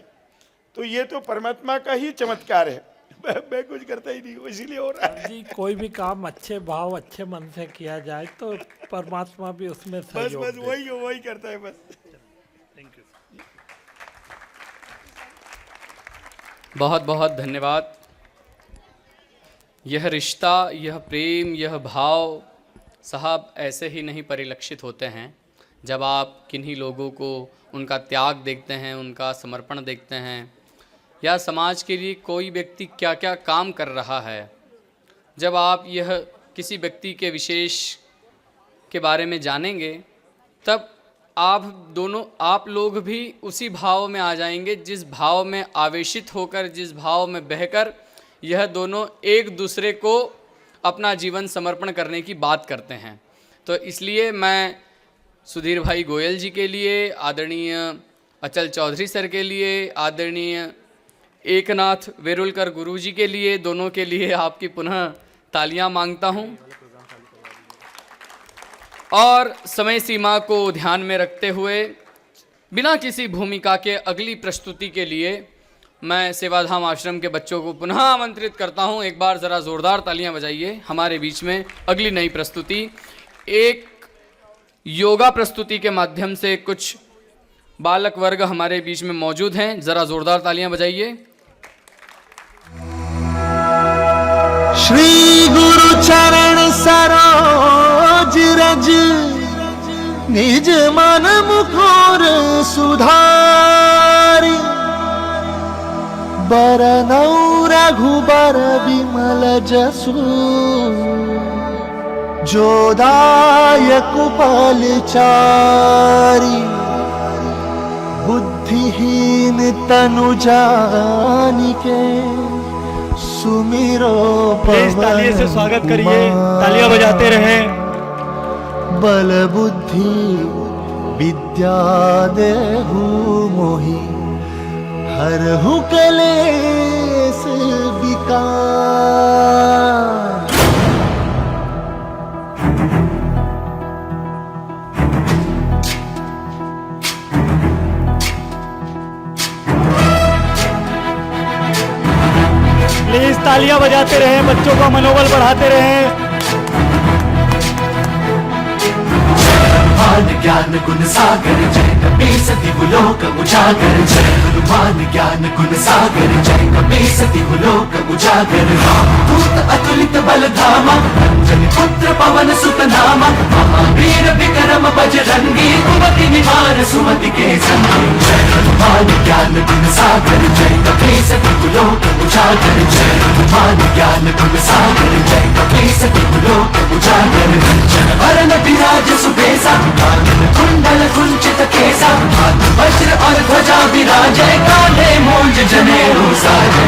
तो ये तो परमात्मा का ही चमत्कार है। मैं कुछ करता ही नहीं हूँ, इसीलिए हो रहा है। जी, कोई भी काम अच्छे भाव अच्छे मन से किया जाए तो परमात्मा भी उसमें सहयोग बस वही करता है बस। Thank you. बहुत बहुत धन्यवाद। यह रिश्ता, यह प्रेम, यह भाव साहब ऐसे ही नहीं परिलक्षित होते हैं। जब आप किन्हीं लोगों को उनका त्याग देखते हैं, उनका समर्पण देखते हैं, या समाज के लिए कोई व्यक्ति क्या क्या काम कर रहा है, जब आप यह किसी व्यक्ति के विशेष के बारे में जानेंगे, तब आप लोग भी उसी भाव में आ जाएंगे, जिस भाव में आवेशित होकर, जिस भाव में बहकर यह दोनों एक दूसरे को अपना जीवन समर्पण करने की बात करते हैं। तो इसलिए मैं सुधीर भाई गोयल जी के लिए, आदरणीय अचल चौधरी सर के लिए, आदरणीय एकनाथ वेरुलकर गुरु जी के लिए, दोनों के लिए आपकी पुनः तालियां मांगता हूं। और समय सीमा को ध्यान में रखते हुए, बिना किसी भूमिका के अगली प्रस्तुति के लिए मैं सेवाधाम आश्रम के बच्चों को पुनः आमंत्रित करता हूं। एक बार ज़रा ज़ोरदार तालियां बजाइए। हमारे बीच में अगली नई प्रस्तुति, एक योगा प्रस्तुति के माध्यम से कुछ बालक वर्ग हमारे बीच में मौजूद हैं। ज़रा ज़ोरदार तालियां बजाइए। श्री गुरु चरण सरोज रज, निज मन मुकुर सुधारी, बरनौ रघुबर विमल जसु, जो दायक फलचारी, बुद्धिहीन तनु जानिके, सुमिरो तालियों से स्वागत करिए, तालियां बजाते रहें। बल बुद्धि विद्या देहु मोहि, हरहु कलेस विकार। प्लीज तालियां बजाते रहें, बच्चों का मनोबल बढ़ाते रहें। ज्ञान गुण सागर जय कपीस दिवलोक उजागर, जय हनुमान ज्ञान गुण सागर जय कपीस दिवलोक उजागर। भूत अतुलित बल धामा, अंजनी पुत्र पवन सुत नामा, महावीर विक्रम बजरंगी, कुमति निवार सुमति के संगी। जय हनुमान ज्ञान गुण सागर जय कपीस दिवलोक उजागर, जय हनुमान ज्ञान गुण सागर जय कपीस दिवलोक उजागर। जन वरण विराज सुबेसा, कुंडल कुंचित केसा, वज्र और ध्वजा विराजे, काले मूंज जनेऊ साजे।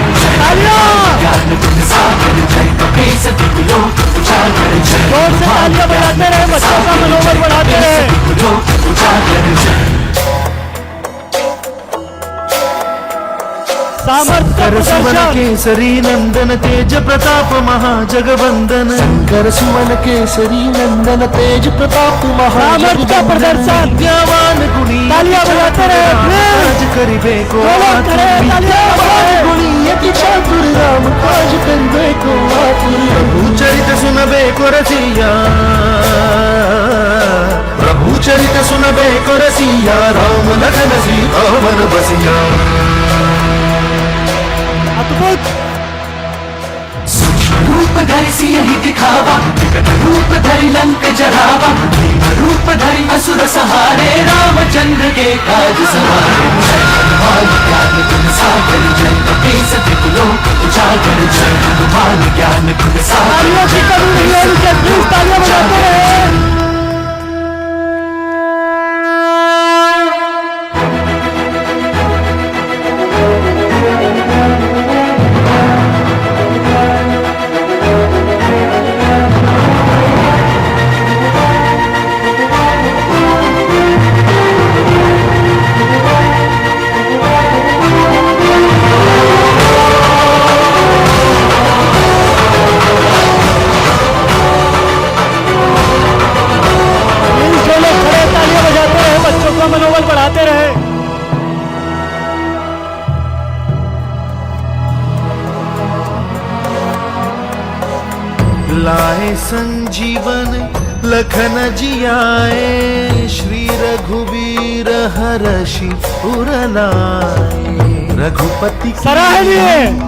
ज्ञान गुण सागर जय कपीस दिवलोक उजागर, जय तालियां बजाते रहे, बच्चों का मनोबल बढ़ाते रहे। दिवलोक उजागर। शंकर सुमन केसरी नंदन, तेज प्रताप महाजगवंदन। शंकर सुमन केसरी नंदन, तेज प्रताप महाजगवंदन। विद्यावान गुणी, तालियां बजाते रहे। राज करिबे को गुणी, यति चातुर राम काज करबे को आतुर प्रभु चरित सुनबे को रसिया प्रभु चरित सुनबे को रसिया राम लखन सीता मन बसिया अद्भुत रूप धरि सिंह दिखावा विकट रूप धरि लंक जरावा भीम रूप धरि असुर सहारे रामचंद्र के काज सवारे जय हनुमान ज्ञान गुण सागर जय कपीस त्रिलोक उजागर जय हनुमान ज्ञान गुण सागर मनोबल बढ़ाते रहे। लाए संजीवन लखन जियाए श्री रघुवीर हर्षि उर लाए रघुपति सराहनीय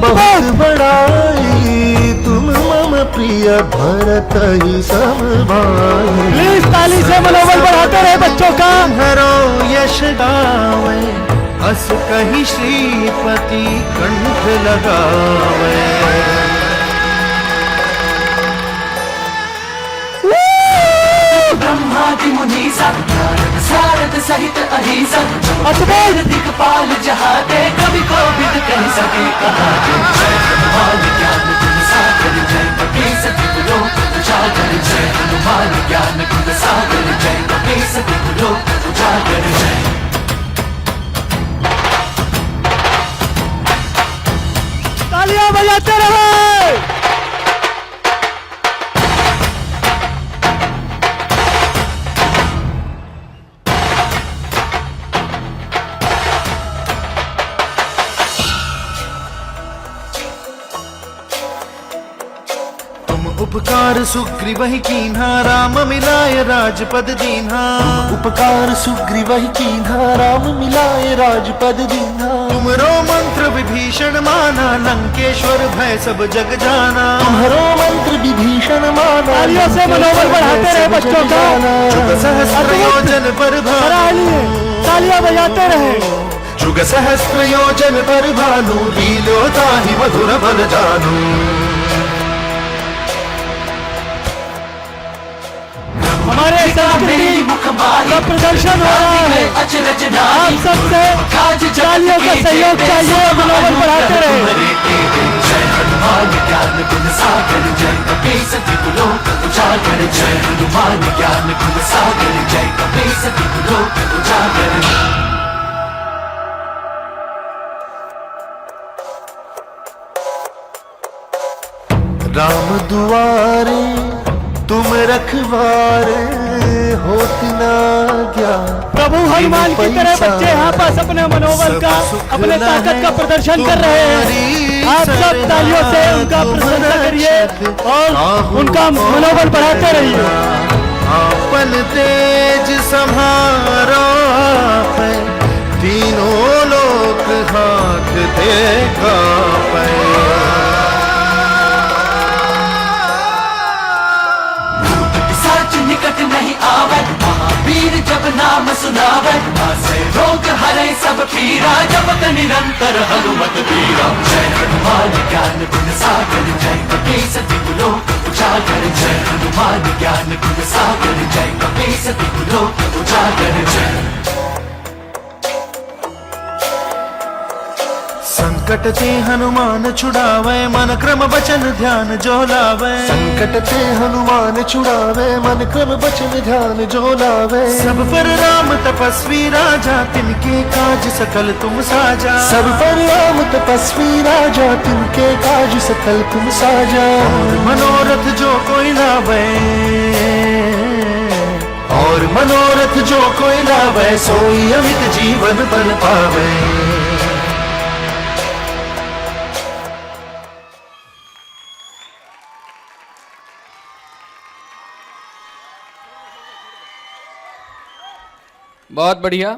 बहुत बड़ाई तुम मम प्रिय भरत ही सब भाई प्लीज ताली से मनोबल बढ़ाते रहे बच्चों का। हरो यश गावे अस कही श्रीपति कंठ लगावे ब्रह्मादि मुनीसा नारद सारद सहित अहिसा अतुल दिक्पाल जहाते कवि कोविद कह सके कहा जय हनुमान ज्ञान गुण सागर जय कपीस त्रिलोक उजागर जय हनुमान ज्ञान गुण सागर जय कपीस त्रिलोक उजागर जय तालियां बजाते रहे। उपकार सुग्रीव ही कीन्हा राम मिलाय राजपद दीन्हा उपकार सुग्रीव ही कीन्हा राम मिलाय राजपद दीन्हा तुमरो मंत्र विभीषण माना लंकेश्वर भय सब जग जाना तुम्हारो मंत्र विभीषण माना तालियों से मनोबल बढ़ाते रहे बच्चों का। जुग सहस्त्र योजन पर भानु तालियां बजाते रहे। जुग सहस्त्र योजन पर भानु लीलो ताहि मधुर बल जानू हमारे संस्कृति का प्रदर्शन हो रहा है। आप सबसे तालियों का सहयोग चाहिए। मनोबल बढ़ाते रहे। जय हनुमान ज्ञान गुण सागर जय कपीस त्रिलोक उजागर जय हनुमान ज्ञान गुण सागर जय कपीस त्रिलोक उजागर राम दुआरे तुम रखवारे होत ना क्या। प्रभु हनुमान की तरह बच्चे यहाँ पास अपने मनोबल का अपने ताकत का प्रदर्शन कर रहे हैं। आप सब तालियों से उनका प्रशंसा करिए और उनका मनोबल बढ़ाते रहिए। आपन तेज सम्हारो तीनों लोक हाथ देखा निकट नहीं आवे महावीर जब नाम सुनावे से रोग हरे सब पीरा जपत निरंतर हनुमत पीरा जय हनुमान ज्ञान गुण सागर जय कपीस त्रिलोक उजागर जय हनुमान ज्ञान गुण सागर जय कपीस त्रिलोक उजागर जय संकट ते हनुमान छुड़ावे मन क्रम वचन ध्यान जो लावे संकट ते हनुमान छुड़ावे मन क्रम वचन ध्यान जो लावे सब पर राम तपस्वी राजा तिनके काज सकल तुम साजा सब पर राम तपस्वी राजा तिनके काज सकल तुम साजा और मनोरथ जो कोई लावे और मनोरथ जो कोई लावे सोई अमित जीवन बल पावे बहुत बढ़िया,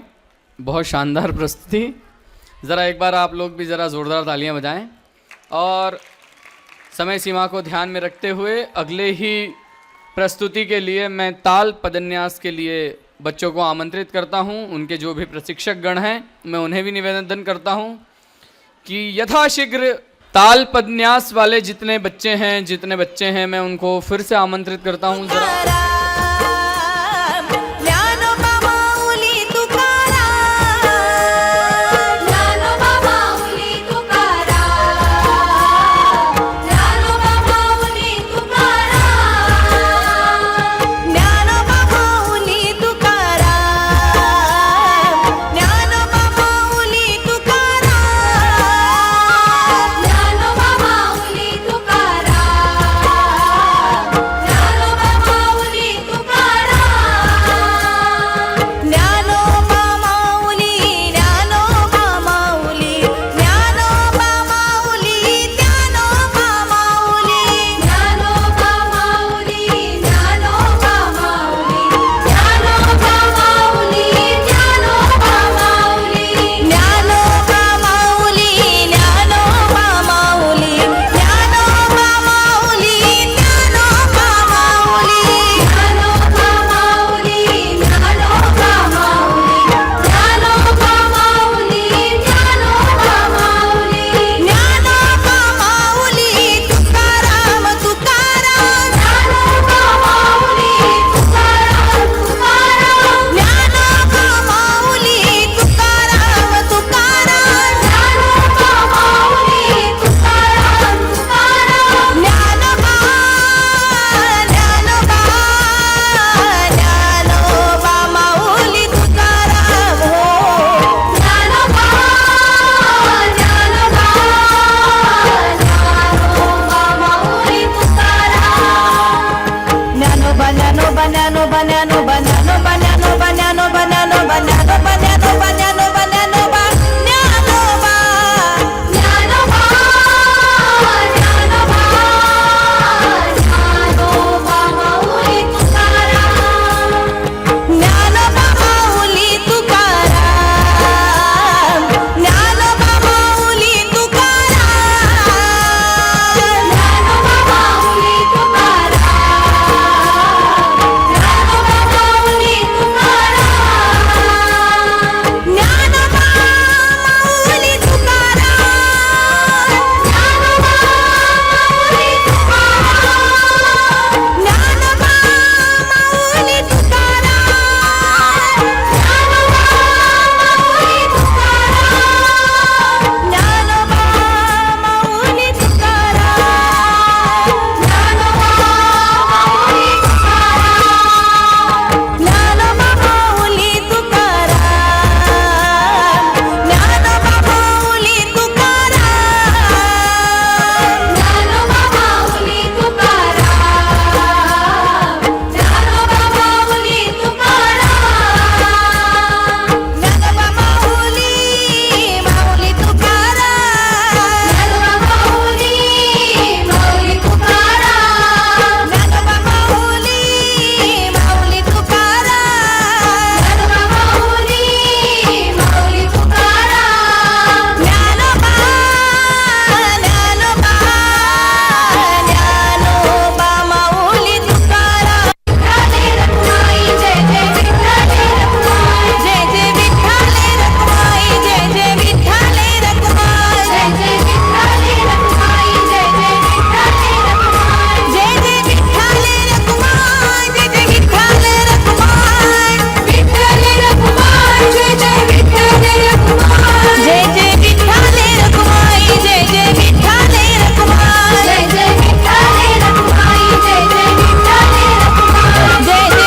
बहुत शानदार प्रस्तुति। ज़रा एक बार आप लोग भी ज़रा ज़ोरदार तालियां बजाएं। और समय सीमा को ध्यान में रखते हुए अगले ही प्रस्तुति के लिए मैं ताल पदन्यास के लिए बच्चों को आमंत्रित करता हूं। उनके जो भी प्रशिक्षक गण हैं मैं उन्हें भी निवेदन करता हूं कि यथाशीघ्र ताल पदन्यास वाले जितने बच्चे हैं मैं उनको फिर से आमंत्रित करता हूं। ज़रा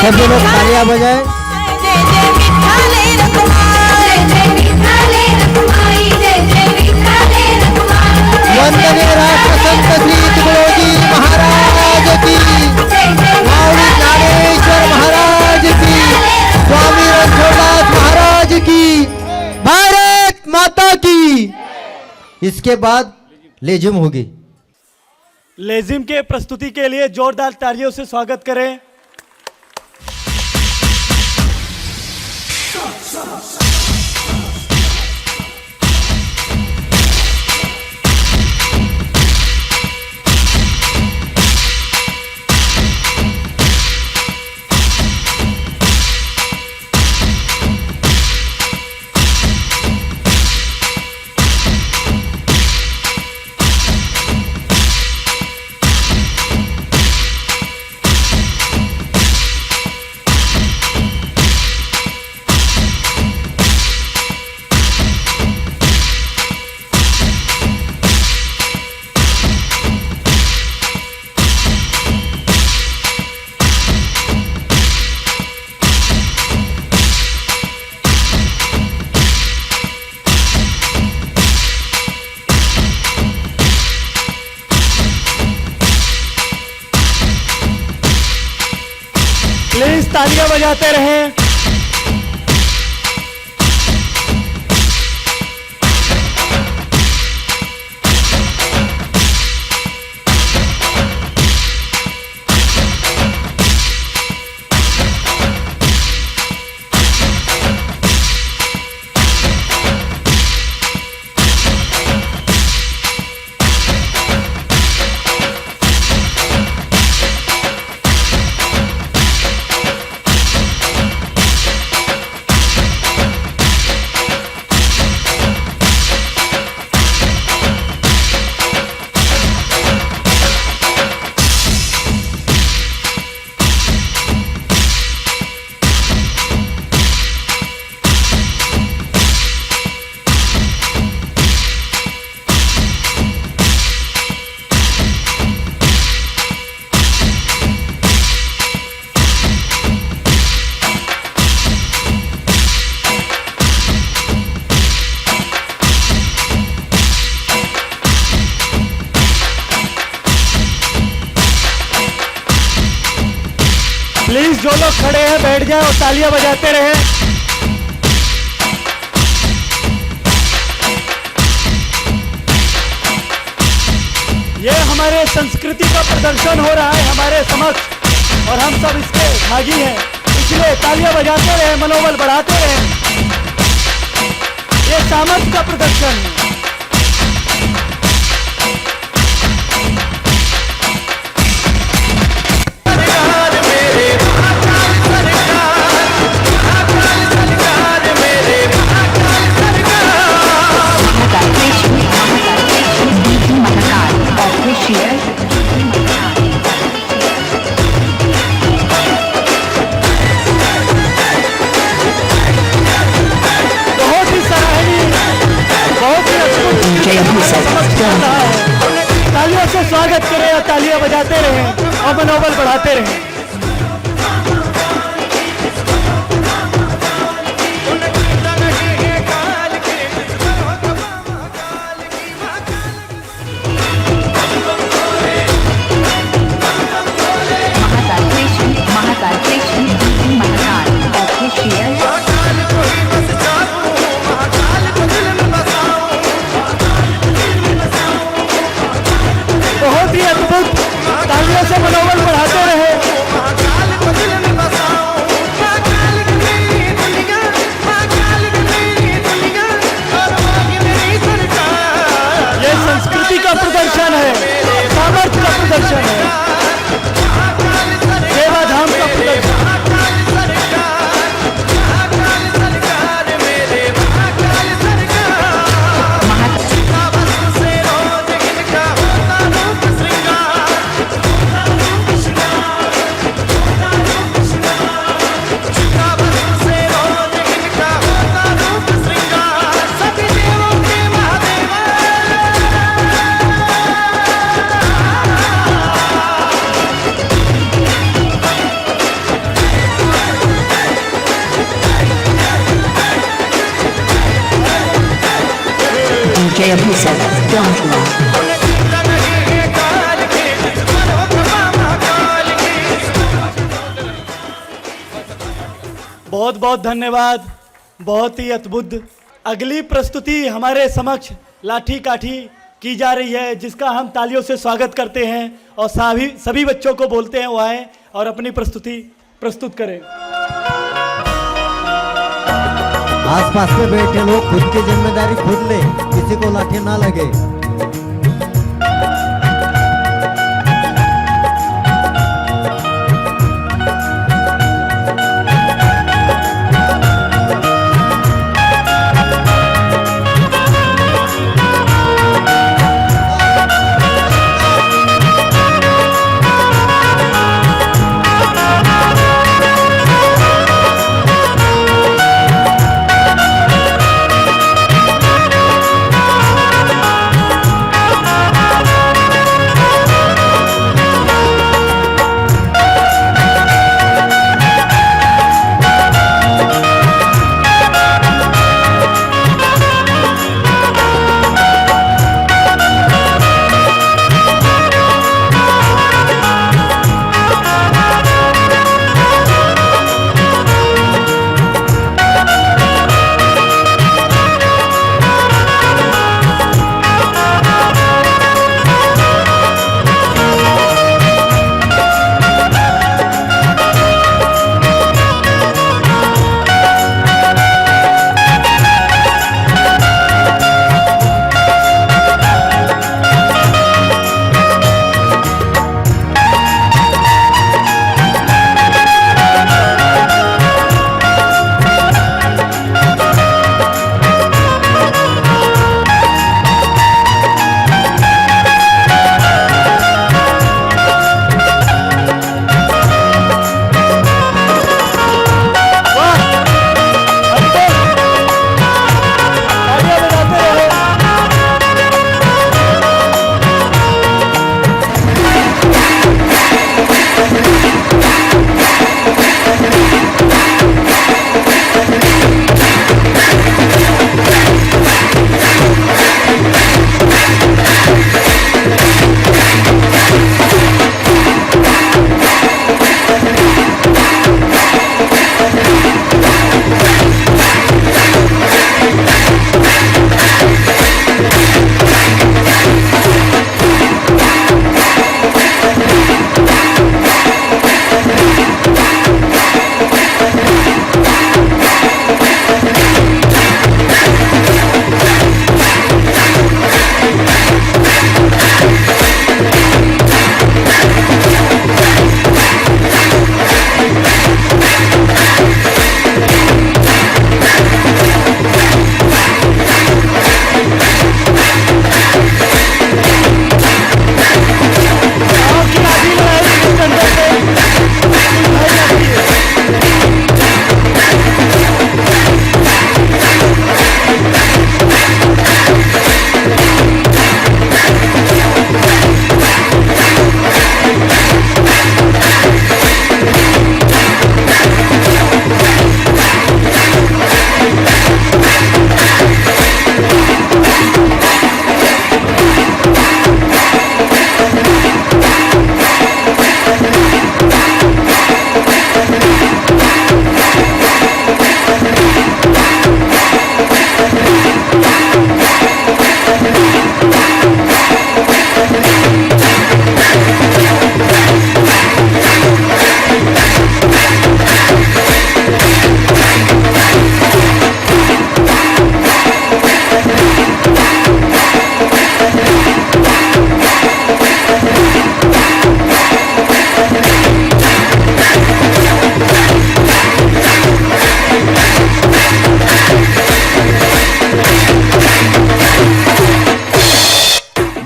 सभी लोग तालियां बजाएं। वंदनीय राष्ट्रसंत श्री तुकडोजी महाराज की, माऊली ज्ञानेश्वर महाराज की, स्वामी रणछोड़दास महाराज की, भारत माता की। इसके बाद लेजिम होगी। लेजिम के प्रस्तुति के लिए जोरदार तालियों से स्वागत करें। प्लीज तालियां बजाते रहें। प्लीज जो लोग खड़े हैं बैठ जाएं और तालियां बजाते रहें। ये हमारे संस्कृति का प्रदर्शन हो रहा है हमारे समक्ष और हम सब इसके भागी हैं, इसलिए तालियां बजाते रहें, मनोबल बढ़ाते रहें। ये सामर्थ्य का प्रदर्शन है। तालियों से स्वागत करें और तालियां बजाते रहें और मनोबल बढ़ाते रहें। बहुत ही अद्भुत, तालियों से मनोबल बढ़ाते रहे। ये संस्कृति का प्रदर्शन है, सामर्थ्य का प्रदर्शन है, सेवाधाम का प्रदर्शन। बहुत बहुत धन्यवाद, बहुत ही अद्भुत। अगली प्रस्तुति हमारे समक्ष लाठी काठी की जा रही है, जिसका हम तालियों से स्वागत करते हैं और सभी बच्चों को बोलते हैं वो आए और अपनी प्रस्तुति प्रस्तुत करें। आसपास में बैठे लोग खुद की जिम्मेदारी खुद ले, किसी को लाठी ना लगे।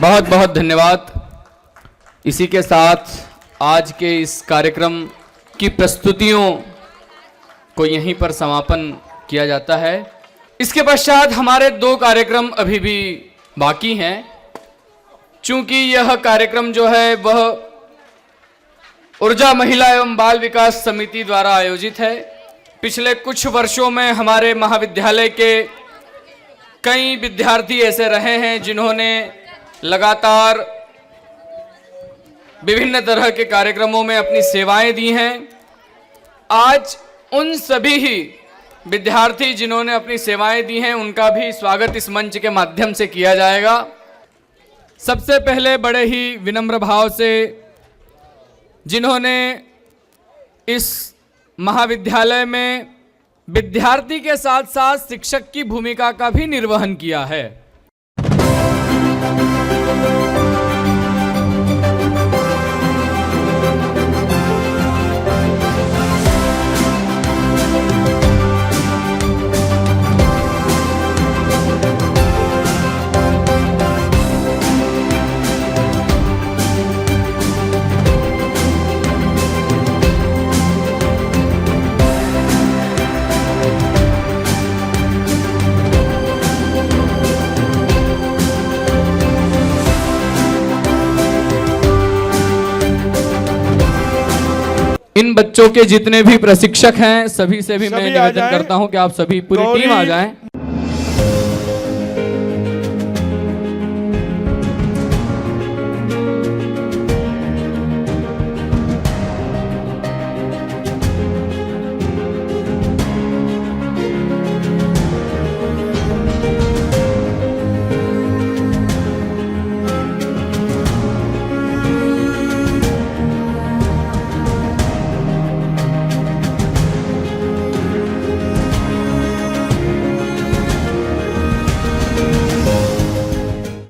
बहुत बहुत धन्यवाद। इसी के साथ आज के इस कार्यक्रम की प्रस्तुतियों को यहीं पर समापन किया जाता है। इसके पश्चात हमारे 2 कार्यक्रम अभी भी बाकी हैं। चूंकि यह कार्यक्रम जो है वह ऊर्जा महिला एवं बाल विकास समिति द्वारा आयोजित है। पिछले कुछ वर्षों में हमारे महाविद्यालय के कई विद्यार्थी ऐसे रहे हैं जिन्होंने लगातार विभिन्न तरह के कार्यक्रमों में अपनी सेवाएं दी हैं। आज उन सभी ही विद्यार्थी जिन्होंने अपनी सेवाएं दी हैं उनका भी स्वागत इस मंच के माध्यम से किया जाएगा। सबसे पहले बड़े ही विनम्र भाव से जिन्होंने इस महाविद्यालय में विद्यार्थी के साथ साथ शिक्षक की भूमिका का भी निर्वहन किया है। इन बच्चों के जितने भी प्रशिक्षक हैं सभी से भी मैं निवेदन करता हूं कि आप सभी पूरी टीम आ जाएं।